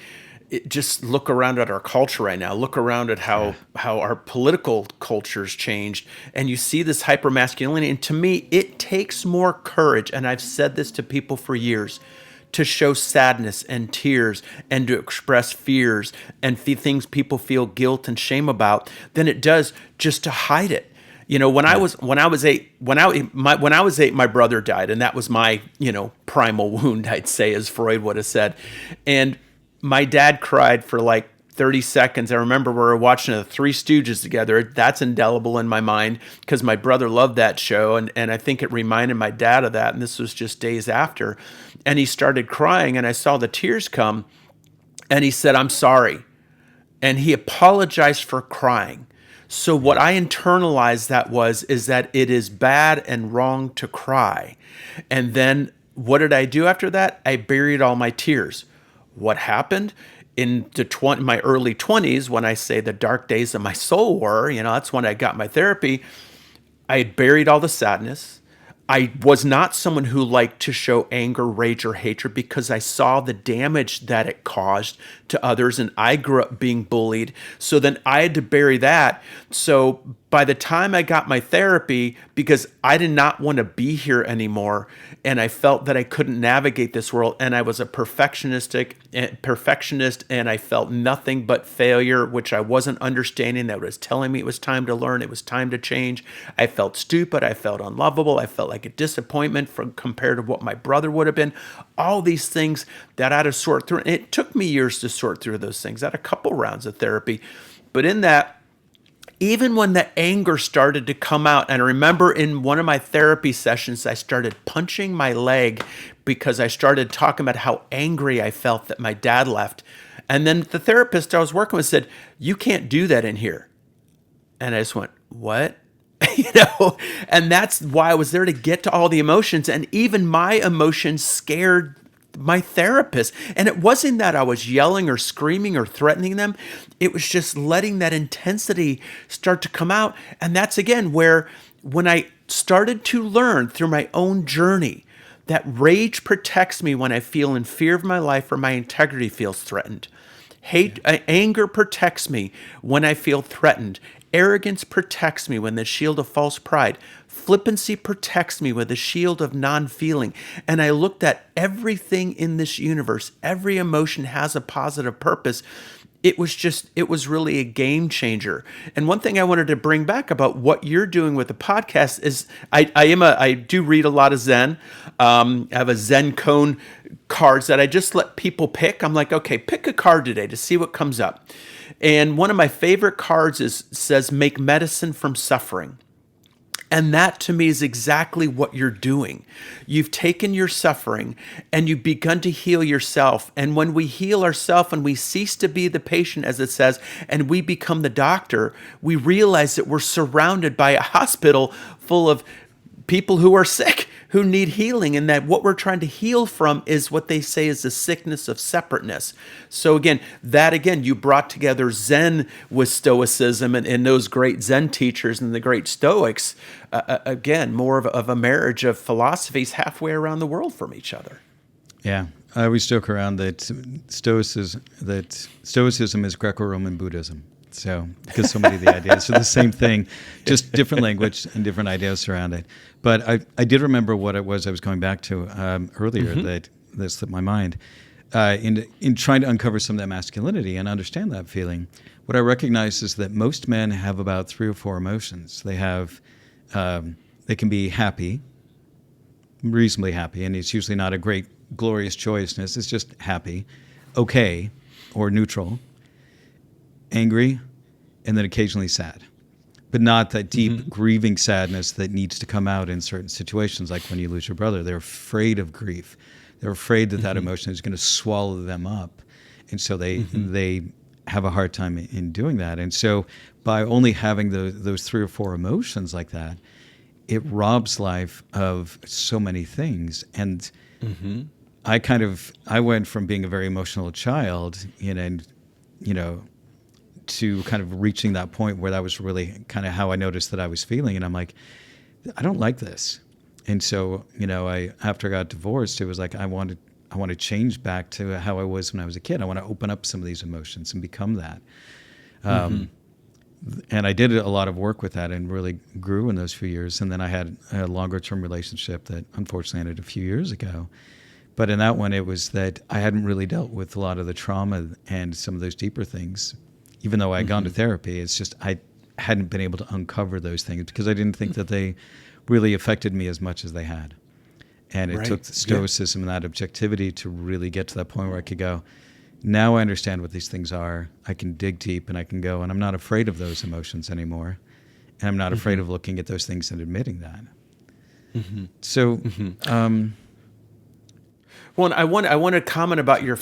Just look around at our culture right now. Look around at how our political culture's changed, and you see this hypermasculinity. And to me, it takes more courage, and I've said this to people for years, to show sadness and tears and to express fears and things people feel guilt and shame about than it does just to hide it. When I was 8, my brother died, and that was my, primal wound, I'd say, as Freud would have said. And my dad cried for like 30 seconds. I remember we were watching the Three Stooges together. That's indelible in my mind because my brother loved that show. And I think it reminded my dad of that. And this was just days after. And he started crying, and I saw the tears come, and he said, "I'm sorry." And he apologized for crying. So what I internalized is that it is bad and wrong to cry. And then what did I do after that? I buried all my tears. What happened? In my early 20s, when I say the dark days of my soul were, that's when I got my therapy, I had buried all the sadness. I was not someone who liked to show anger, rage, or hatred because I saw the damage that it caused to others, and I grew up being bullied. So then I had to bury that. So by the time I got my therapy, because I did not want to be here anymore, and I felt that I couldn't navigate this world, and I was a perfectionist, and I felt nothing but failure, which I wasn't understanding. That was telling me it was time to learn, it was time to change. I felt stupid, I felt unlovable, I felt like a disappointment compared to what my brother would have been. All these things that I had to sort through. And it took me years to sort through those things. I had a couple rounds of therapy. But in that, even when the anger started to come out, and I remember in one of my therapy sessions, I started punching my leg because I started talking about how angry I felt that my dad left. And then the therapist I was working with said, "You can't do that in here." And I just went, "What?" And that's why I was there, to get to all the emotions. And even my emotions scared my therapist. And it wasn't that I was yelling or screaming or threatening them. It was just letting that intensity start to come out. And that's, again, where when I started to learn through my own journey that rage protects me when I feel in fear of my life or my integrity feels threatened. Anger protects me when I feel threatened. Arrogance protects me when the shield of false pride. Flippancy protects me with the shield of non-feeling. And I looked at everything in this universe. Every emotion has a positive purpose. it was really a game changer. And one thing I wanted to bring back about what you're doing with the podcast is I do read a lot of Zen. I have a Zen cone cards that I just let people pick. I'm like, okay, pick a card today to see what comes up. And one of my favorite cards says make medicine from suffering. And that to me is exactly what you're doing. You've taken your suffering and you've begun to heal yourself. And when we heal ourselves and we cease to be the patient, as it says, and we become the doctor, we realize that we're surrounded by a hospital full of people who are sick, who need healing, and that what we're trying to heal from is what they say is the sickness of separateness. So again, you brought together Zen with Stoicism and those great Zen teachers and the great Stoics. Again, more of a marriage of philosophies halfway around the world from each other. Yeah. I always joke around that Stoicism is Greco-Roman Buddhism. So, because so many of the ideas are the same thing, just different language and different ideas around it. But I did remember what it was I was going back to earlier that slipped my mind. In trying to uncover some of that masculinity and understand that feeling, what I recognize is that most men have about 3 or 4 emotions. They have, they can be happy, reasonably happy, and it's usually not a great, glorious joyousness. It's just happy, okay, or neutral, angry, and then occasionally sad. But not that deep grieving sadness that needs to come out in certain situations, like when you lose your brother. They're afraid of grief. They're afraid that that emotion is going to swallow them up. And so they have a hard time in doing that. And so by only having those 3 or 4 emotions like that, it robs life of so many things. And I went from being a very emotional child, to kind of reaching that point where that was really kind of how I noticed that I was feeling. And I'm like, I don't like this. And so, after I got divorced, it was like, I want to change back to how I was when I was a kid. I want to open up some of these emotions and become that. And I did a lot of work with that and really grew in those few years. And then I had a longer term relationship that unfortunately ended a few years ago. But in that one, it was that I hadn't really dealt with a lot of the trauma and some of those deeper things. Even though I had gone to therapy, it's just I hadn't been able to uncover those things because I didn't think that they really affected me as much as they had. And it took the Stoicism and that objectivity to really get to that point where I could go, now I understand what these things are. I can dig deep and I can go, and I'm not afraid of those emotions anymore. And I'm not afraid of looking at those things and admitting that. So, well, I want to comment about your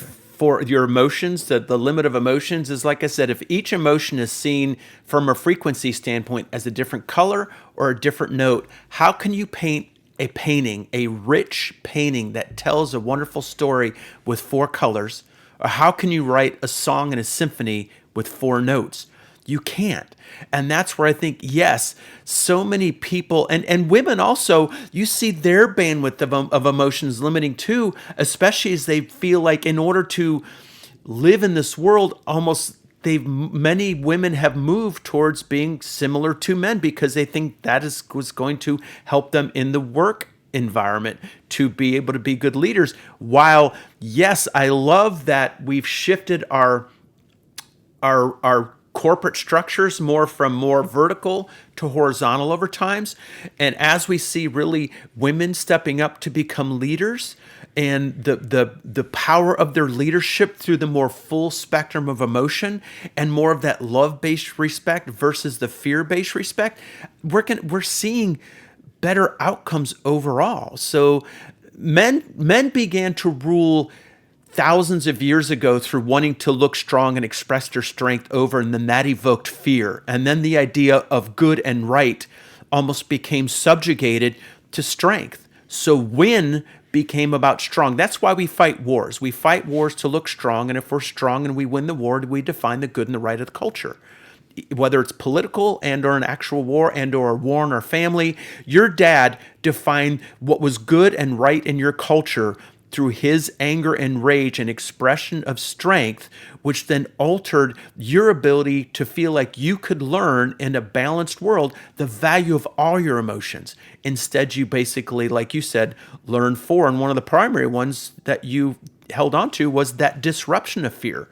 emotions. That the limit of emotions is, like I said, if each emotion is seen from a frequency standpoint as a different color or a different note, how can you paint a painting, a rich painting that tells a wonderful story with 4 colors? Or how can you write a song and a symphony with 4 notes? You can't. And that's where I think, yes, so many people, and women also, you see their bandwidth of emotions limiting too, especially as they feel like in order to live in this world, many women have moved towards being similar to men because they think that was going to help them in the work environment to be able to be good leaders. While, yes, I love that we've shifted our corporate structures from more vertical to horizontal over times. And as we see really women stepping up to become leaders and the power of their leadership through the more full spectrum of emotion and more of that love-based respect versus the fear-based respect, we're seeing better outcomes overall. So men began to rule thousands of years ago through wanting to look strong and express their strength over, and then that evoked fear. And then the idea of good and right almost became subjugated to strength. So win became about strong. That's why we fight wars. We fight wars to look strong, and if we're strong and we win the war, we define the good and the right of the culture. Whether it's political and or an actual war and or a war in our family, your dad defined what was good and right in your culture through his anger and rage and expression of strength, which then altered your ability to feel like you could learn in a balanced world the value of all your emotions. Instead, you basically, like you said, learn 4. And one of the primary ones that you held on to was that disruption of fear.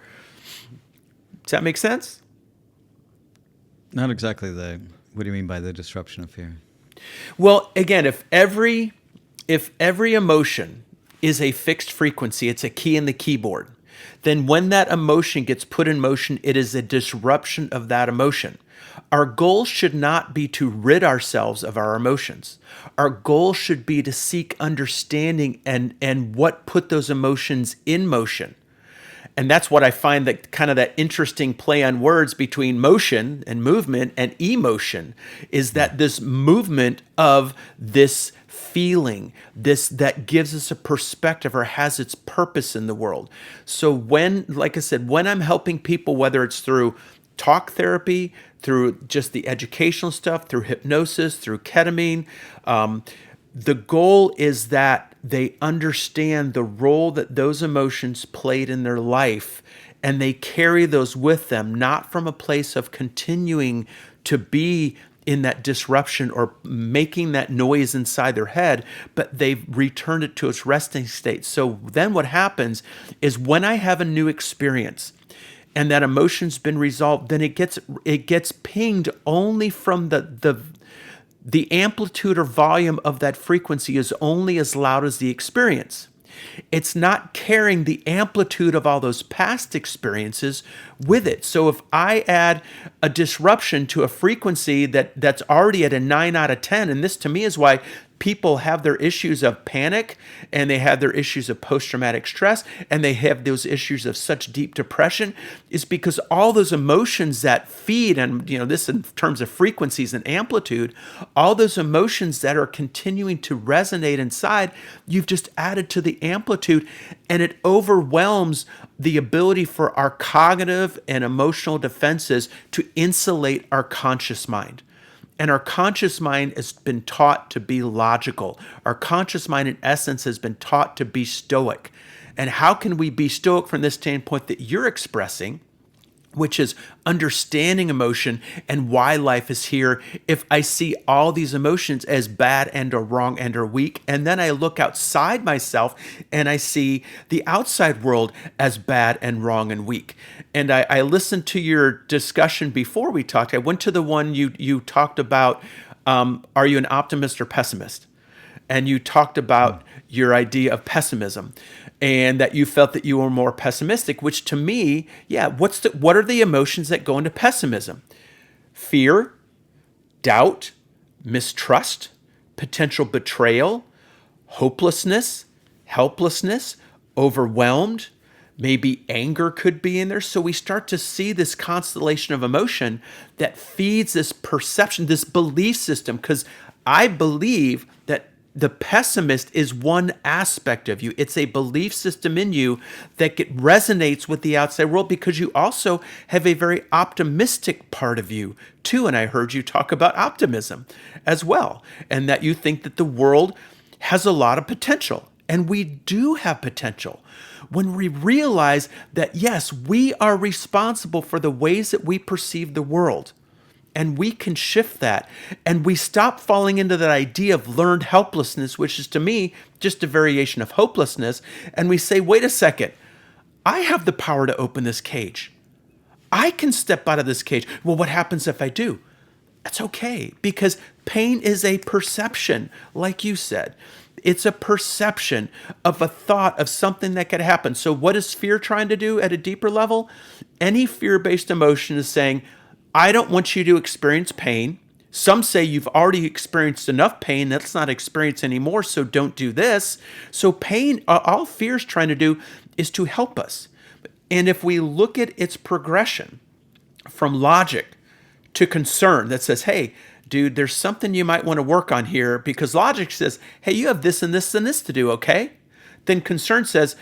Does that make sense? Not exactly what do you mean by the disruption of fear? Well, again, if every emotion is a fixed frequency, it's a key in the keyboard, then when that emotion gets put in motion, it is a disruption of that emotion. Our goal should not be to rid ourselves of our emotions. Our goal should be to seek understanding and what put those emotions in motion. And that's what I find, that kind of that interesting play on words between motion and movement and emotion, is that this movement of this feeling, this that gives us a perspective or has its purpose in the world. So when, like I said, when I'm helping people, whether it's through talk therapy, through just the educational stuff, through hypnosis, through ketamine, the goal is that they understand the role that those emotions played in their life, and they carry those with them, not from a place of continuing to be in that disruption or making that noise inside their head, but they've returned it to its resting state. So then what happens is, when I have a new experience and that emotion's been resolved, then it gets pinged only from the amplitude or volume of that frequency is only as loud as the experience. It's not carrying the amplitude of all those past experiences with it. So if I add a disruption to a frequency that's already at a 9 out of 10, and this to me is why people have their issues of panic, and they have their issues of post-traumatic stress, and they have those issues of such deep depression, is because all those emotions that feed, and this in terms of frequencies and amplitude, all those emotions that are continuing to resonate inside, you've just added to the amplitude, and it overwhelms the ability for our cognitive and emotional defenses to insulate our conscious mind. And our conscious mind has been taught to be logical. Our conscious mind, in essence, has been taught to be stoic. And how can we be stoic from this standpoint that you're expressing, which is understanding emotion and why life is here, if I see all these emotions as bad and or wrong and or weak, and then I look outside myself and I see the outside world as bad and wrong and weak. And I listened to your discussion before we talked. I went to the one you talked about, are you an optimist or pessimist? And you talked about your idea of pessimism, and that you felt that you were more pessimistic, which to me, what are the emotions that go into pessimism? Fear, doubt, mistrust, potential betrayal, hopelessness, helplessness, overwhelmed, maybe anger could be in there. So we start to see this constellation of emotion that feeds this perception, this belief system, because I believe that the pessimist is one aspect of you. It's a belief system in you that resonates with the outside world, because you also have a very optimistic part of you too. And I heard you talk about optimism as well, and that you think that the world has a lot of potential. And we do have potential when we realize that, yes, we are responsible for the ways that we perceive the world. And we can shift that, and we stop falling into that idea of learned helplessness, which is to me just a variation of hopelessness. And we say, wait a second, I have the power to open this cage. I can step out of this cage. Well, what happens if I do? That's okay, because pain is a perception, like you said. It's a perception of a thought of something that could happen. So what is fear trying to do at a deeper level? Any fear-based emotion is saying, I don't want you to experience pain. Some say you've already experienced enough pain, let's not experience any more, so don't do this. So pain, all fear is trying to do is to help us. And if we look at its progression from logic to concern that says, hey, dude, there's something you might want to work on here, because logic says, hey, you have this and this and this to do, okay? Then concern says,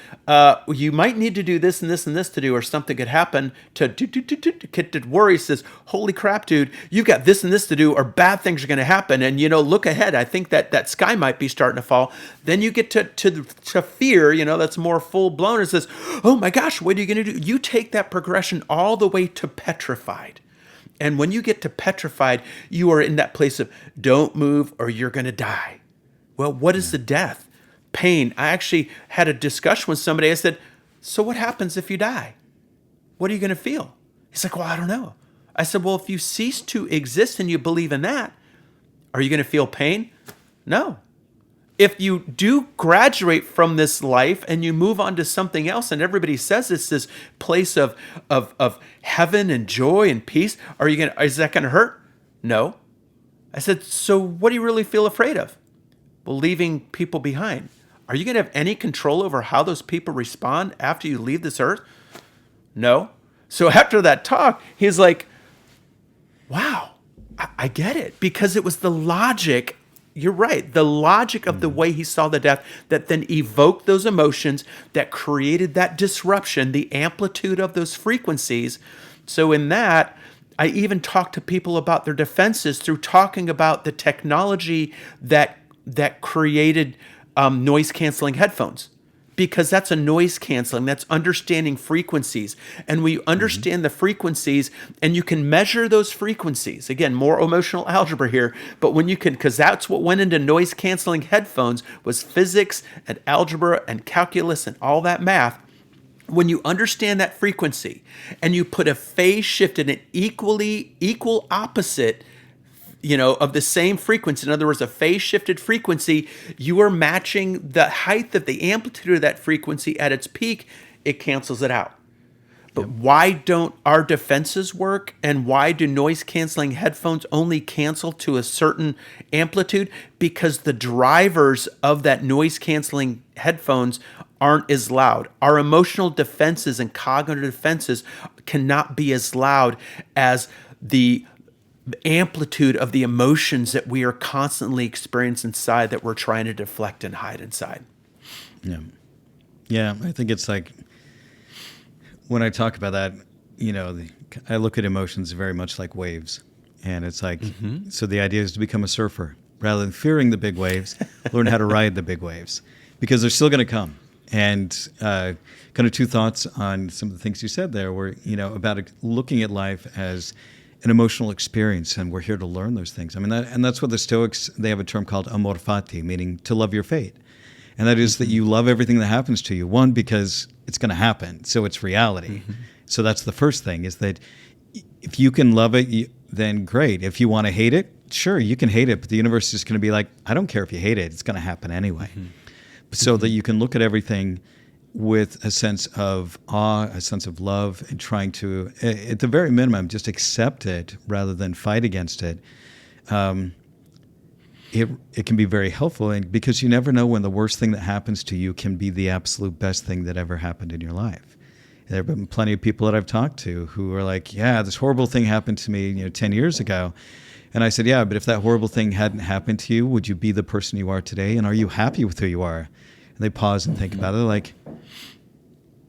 you might need to do this and this and this to do, or something could happen to worry says, holy crap, dude, you've got this and this to do, or bad things are going to happen. And, look ahead. I think that sky might be starting to fall. Then you get to fear, that's more full blown. It says, oh my gosh, what are you going to do? You take that progression all the way to petrified. And when you get to petrified, you are in that place of don't move or you're going to die. Well, what is the death? Pain. I actually had a discussion with somebody. I said, so what happens if you die? What are you going to feel? He's like, well, I don't know. I said, well, if you cease to exist and you believe in that, are you going to feel pain? No. If you do graduate from this life and you move on to something else, and everybody says it's this place of heaven and joy and peace, is that going to hurt? No. I said, so what do you really feel afraid of? Well, leaving people behind. Are you going to have any control over how those people respond after you leave this earth? No. So after that talk, he's like, wow, I get it. Because it was the logic. You're right. The logic of the way he saw the death that then evoked those emotions that created that disruption, the amplitude of those frequencies. So in that, I even talked to people about their defenses through talking about the technology that created noise canceling headphones. Because that's a noise canceling, that's understanding frequencies. And when you understand the frequencies and you can measure those frequencies, again, more emotional algebra here, but when you can, because that's what went into noise canceling headphones was physics and algebra and calculus and all that math. When you understand that frequency and you put a phase shift in an equal opposite of the same frequency. In other words, a phase shifted frequency, you are matching the height of the amplitude of that frequency at its peak, it cancels it out. But why don't our defenses work? And why do noise canceling headphones only cancel to a certain amplitude? Because the drivers of that noise canceling headphones aren't as loud. Our emotional defenses and cognitive defenses cannot be as loud as the amplitude of the emotions that we are constantly experiencing inside that we're trying to deflect and hide inside. Yeah, I think it's like when I talk about that, I look at emotions very much like waves. And it's like, so the idea is to become a surfer. Rather than fearing the big waves, learn how to ride the big waves. Because they're still going to come. And kind of two thoughts on some of the things you said there were, about looking at life as an emotional experience, and we're here to learn those things. I mean, and that's what the Stoics, they have a term called amor fati, meaning to love your fate. And that is that you love everything that happens to you. One, because it's going to happen, so it's reality. So that's the first thing, is that if you can love it, then great. If you want to hate it, sure, you can hate it, but the universe is just going to be like, I don't care if you hate it, it's going to happen anyway. So that you can look at everything with a sense of awe, a sense of love, and trying to, at the very minimum, just accept it rather than fight against it. It can be very helpful, and because you never know when the worst thing that happens to you can be the absolute best thing that ever happened in your life. There have been plenty of people that I've talked to who are like, yeah, this horrible thing happened to me 10 years ago. And I said, yeah, but if that horrible thing hadn't happened to you, would you be the person you are today? And are you happy with who you are? And they pause and think about it. They're like,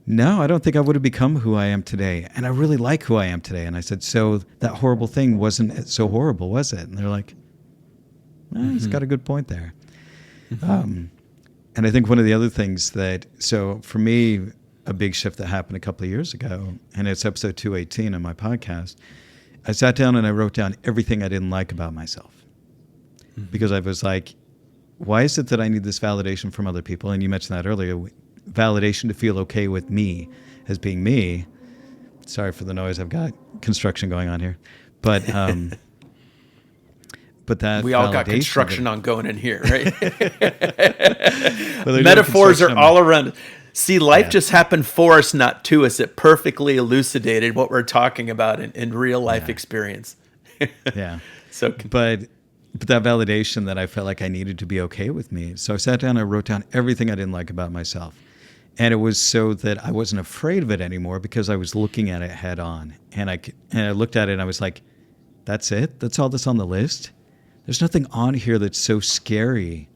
no, I don't think I would have become who I am today. And I really like who I am today. And I said, so that horrible thing wasn't so horrible, was it? And they're like, he's got a good point there. And I think one of the other things so for me, a big shift that happened a couple of years ago, and it's episode 218 on my podcast, I sat down and I wrote down everything I didn't like about myself. Because I was like, why is it that I need this validation from other people? And you mentioned that earlier, validation to feel okay with me as being me. Sorry for the noise. I've got construction going on here. But that we all got construction ongoing in here, right? Well, metaphors are all around. See, life just happened for us, not to us. It perfectly elucidated what we're talking about in real life experience. So, but that validation that I felt like I needed to be okay with me. So I sat down and I wrote down everything I didn't like about myself. And it was so that I wasn't afraid of it anymore because I was looking at it head on. And I looked at it and I was like, that's it? That's all that's on the list? There's nothing on here that's so scary.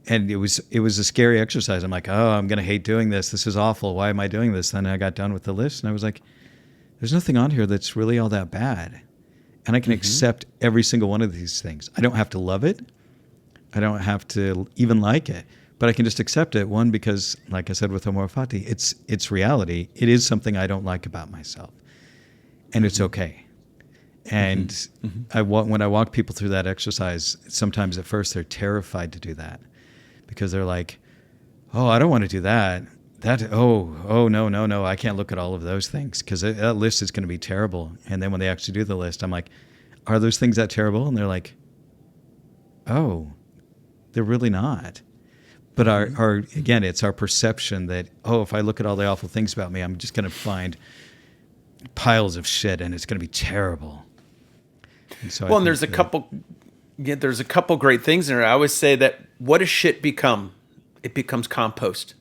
And it was a scary exercise. I'm like, oh, I'm going to hate doing this. This is awful. Why am I doing this? Then I got done with the list and I was like, there's nothing on here that's really all that bad. And I can accept every single one of these things. I don't have to love it. I don't have to even like it. But I can just accept it. One, because, like I said with Amor Fati, it's reality. It is something I don't like about myself. And it's okay. And when I walk people through that exercise, sometimes at first they're terrified to do that. Because they're like, oh, I don't want to do that. No, I can't look at all of those things because that list is going to be terrible. And then when they actually do the list, I'm like, are those things that terrible? And they're like, oh, they're really not. But our again, it's our perception that, oh, if I look at all the awful things about me, I'm just going to find piles of shit and it's going to be terrible. And so I Well, and think that, there's a couple great things in there. I always say that what does shit become? It becomes compost.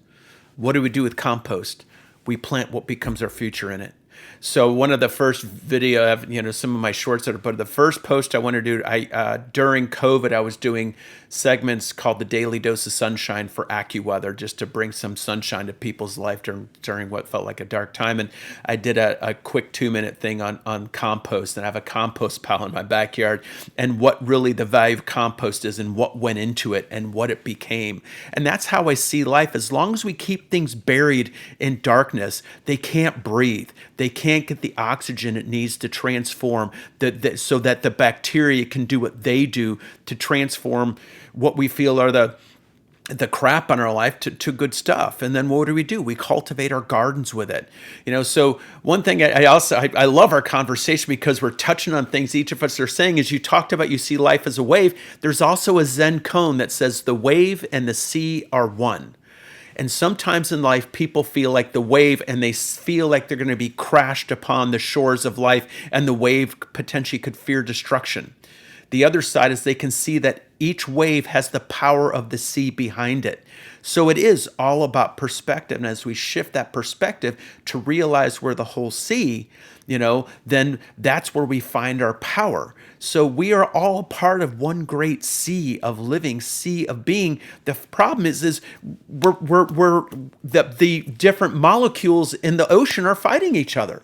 What do we do with compost? We plant what becomes our future in it. So one of the first video, some of my shorts that are, but the first post I wanted to do, during COVID, I was doing segments called the Daily Dose of Sunshine for AccuWeather, just to bring some sunshine to people's life during what felt like a dark time. And I did a quick 2-minute thing on compost, and I have a compost pile in my backyard, and what really the value of compost is, and what went into it, and what it became. And that's how I see life. As long as we keep things buried in darkness, they can't breathe. They can't get the oxygen it needs to transform so that the bacteria can do what they do to transform what we feel are the crap in our life to good stuff. And then what do? We cultivate our gardens with it. So one thing I love our conversation because we're touching on things each of us are saying. Is you talked about, you see life as a wave. There's also a Zen koan that says the wave and the sea are one. And sometimes in life, people feel like the wave and they feel like they're going to be crashed upon the shores of life, and the wave potentially could fear destruction. The other side is they can see that each wave has the power of the sea behind it. So it is all about perspective. And as we shift that perspective to realize we're the whole sea, then that's where we find our power. So we are all a part of one great sea of living, sea of being. The problem is the different molecules in the ocean are fighting each other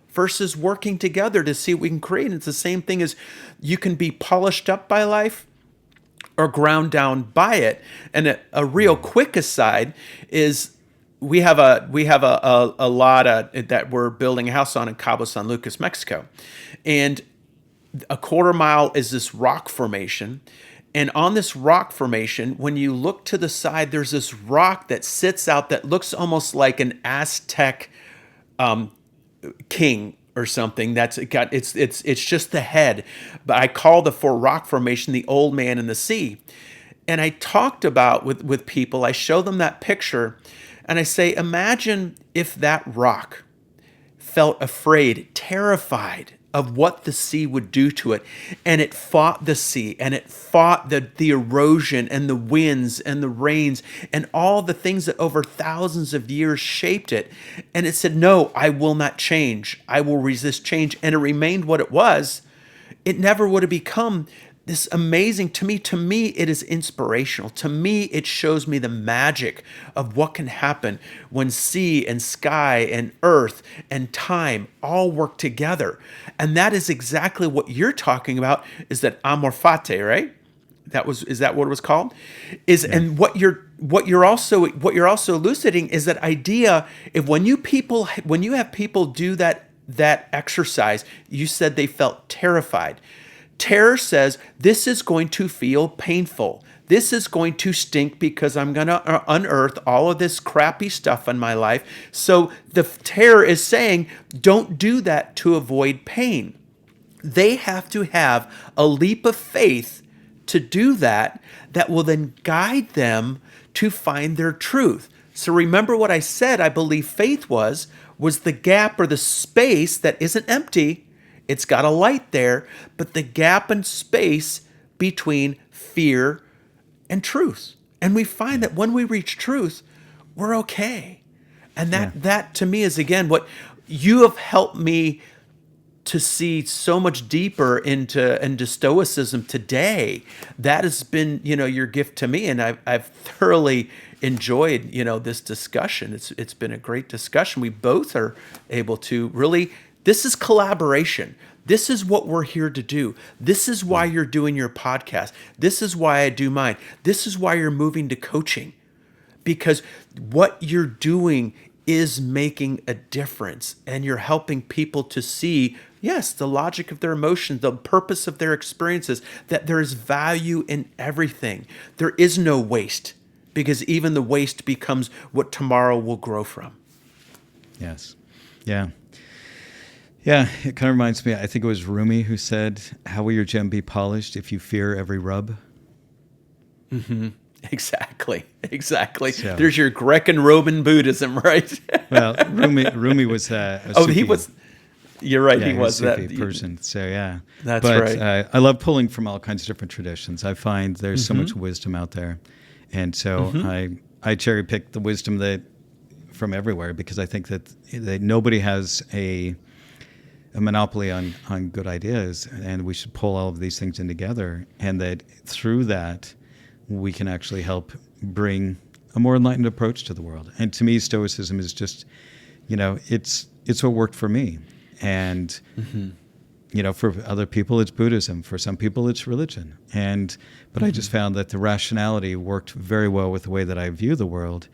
versus working together to see what we can create. And it's the same thing as you can be polished up by life or ground down by it. And a real quick aside is we have a lot that we're building a house on in Cabo San Lucas, Mexico. And a quarter mile is this rock formation. And on this rock formation, when you look to the side, there's this rock that sits out that looks almost like an Aztec king or something. It's just the head. But I call the rock formation the old man in the sea. And I talked about with people, I show them that picture and I say, imagine if that rock felt afraid, terrified of what the sea would do to it. And it fought the sea, and it fought the erosion and the winds and the rains and all the things that over thousands of years shaped it. And it said, no, I will not change. I will resist change. And it remained what it was. It never would have become this amazing. To me, it is inspirational. To me, it shows me the magic of what can happen when sea and sky and earth and time all work together. And that is exactly what you're talking about, is that amor fati, right? Is that what it was called? Yeah. And what you're also elucidating is that idea. If when you have people do that exercise, you said they felt terrified. Terror says, this is going to feel painful. This is going to stink because I'm going to unearth all of this crappy stuff in my life. So the terror is saying, don't do that to avoid pain. They have to have a leap of faith to do that will then guide them to find their truth. So remember what I said, I believe faith was the gap or the space that isn't empty. It's got a light there, but the gap and space between fear and truth. And we find that when we reach truth, we're okay. And that to me is, again, what you have helped me to see so much deeper into Stoicism today. That has been, your gift to me. And I've thoroughly enjoyed, this discussion. It's been a great discussion. We both are able to really, this is collaboration. This is what we're here to do. This is why you're doing your podcast. This is why I do mine. This is why you're moving to coaching. Because what you're doing is making a difference, and you're helping people to see, yes, the logic of their emotions, the purpose of their experiences, that there is value in everything. There is no waste. because even the waste becomes what tomorrow will grow from. Yes. Yeah. Yeah. It kind of reminds me, I think it was Rumi who said, "How will your gem be polished if you fear every rub?" Exactly. Exactly. So, There's your Greco-Roman Buddhism, right? well, Rumi was a Oh, Sufi. he was. You're right. Yeah, He was Sufi that. person. So yeah, That's but right. I love pulling from all kinds of different traditions. I find there's so much wisdom out there, and so I cherry pick the wisdom that from everywhere, because I think that nobody has a monopoly on good ideas, and we should pull all of these things in together, and that through that we can actually help bring a more enlightened approach to the world. And to me, Stoicism is just, it's what worked for me. And, for other people, it's Buddhism. For some people, it's religion. But I just found that the rationality worked very well with the way that I view the world.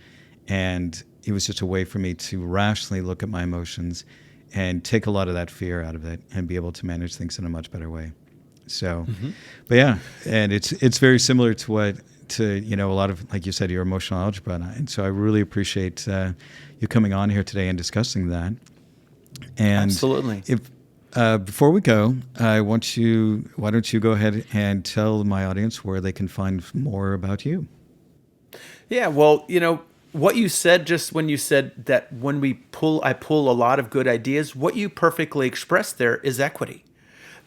And it was just a way for me to rationally look at my emotions and take a lot of that fear out of it and be able to manage things in a much better way. So, but yeah, and it's very similar to a lot of, like you said, your emotional algebra. And so I really appreciate you coming on here today and discussing that. And Absolutely. if before we go, why don't you go ahead and tell my audience where they can find more about you? Yeah, well, what you said just when you said that when I pull a lot of good ideas, what you perfectly expressed there is equity.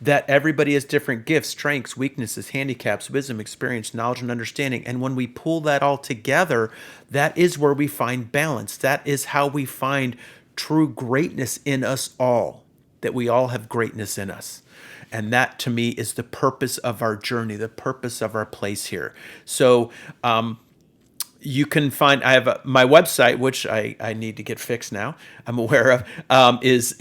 That everybody has different gifts, strengths, weaknesses, handicaps, wisdom, experience, knowledge, and understanding. And when we pull that all together, that is where we find balance. That is how we find true greatness in us all, that we all have greatness in us. And that, to me, is the purpose of our journey, the purpose of our place here. So, you can find, I have my website, which I need to get fixed now, I'm aware of, is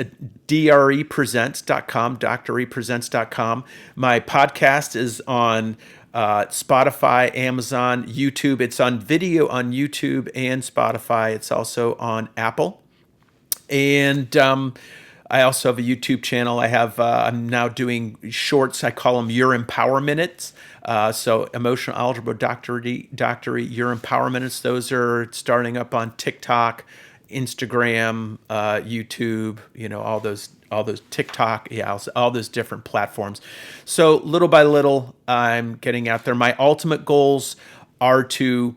drepresents.com, drepresents.com. My podcast is on Spotify, Amazon, YouTube. It's on video on YouTube and Spotify. It's also on Apple. And I also have a YouTube channel. I'm now doing shorts. I call them Your Empower Minutes. So Emotional Algebra Doctorate, Your Empower Minutes. Those are starting up on TikTok, Instagram, YouTube. All those TikTok, all those different platforms. So little by little, I'm getting out there. My ultimate goals are to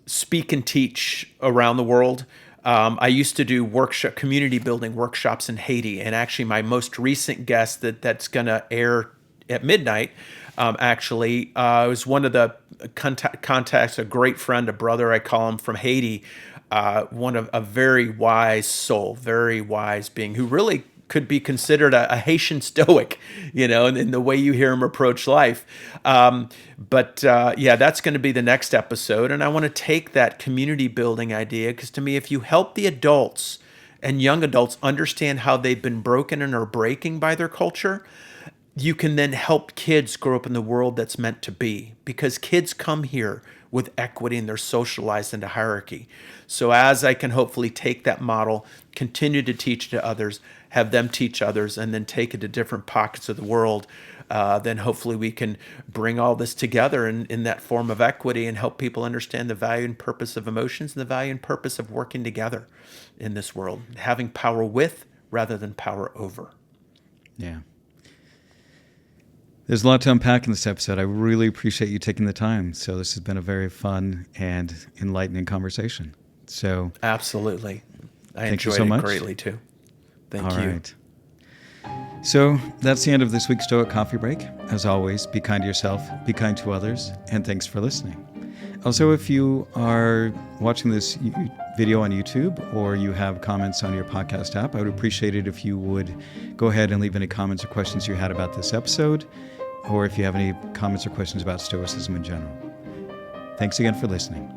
speak and teach around the world. I used to do community building workshops in Haiti, and actually my most recent guest that's going to air at midnight, was one of the contacts, a great friend, a brother, I call him, from Haiti, one of a very wise soul, very wise being who really could be considered a Haitian Stoic, in the way you hear him approach life. But that's going to be the next episode. And I want to take that community building idea, because to me, if you help the adults and young adults understand how they've been broken and are breaking by their culture, you can then help kids grow up in the world that's meant to be, because kids come here with equity and they're socialized into hierarchy. So as I can hopefully take that model, continue to teach to others, have them teach others, and then take it to different pockets of the world, then hopefully we can bring all this together in that form of equity and help people understand the value and purpose of emotions and the value and purpose of working together in this world, having power with rather than power over. Yeah. There's a lot to unpack in this episode. I really appreciate you taking the time. So this has been a very fun and enlightening conversation. So absolutely. I thank you enjoyed so it much. Greatly too. Thank you. All right. So that's the end of this week's Stoic Coffee Break. As always, be kind to yourself, be kind to others, and thanks for listening. Also, if you are watching this video on YouTube or you have comments on your podcast app, I would appreciate it if you would go ahead and leave any comments or questions you had about this episode, or if you have any comments or questions about Stoicism in general. Thanks again for listening.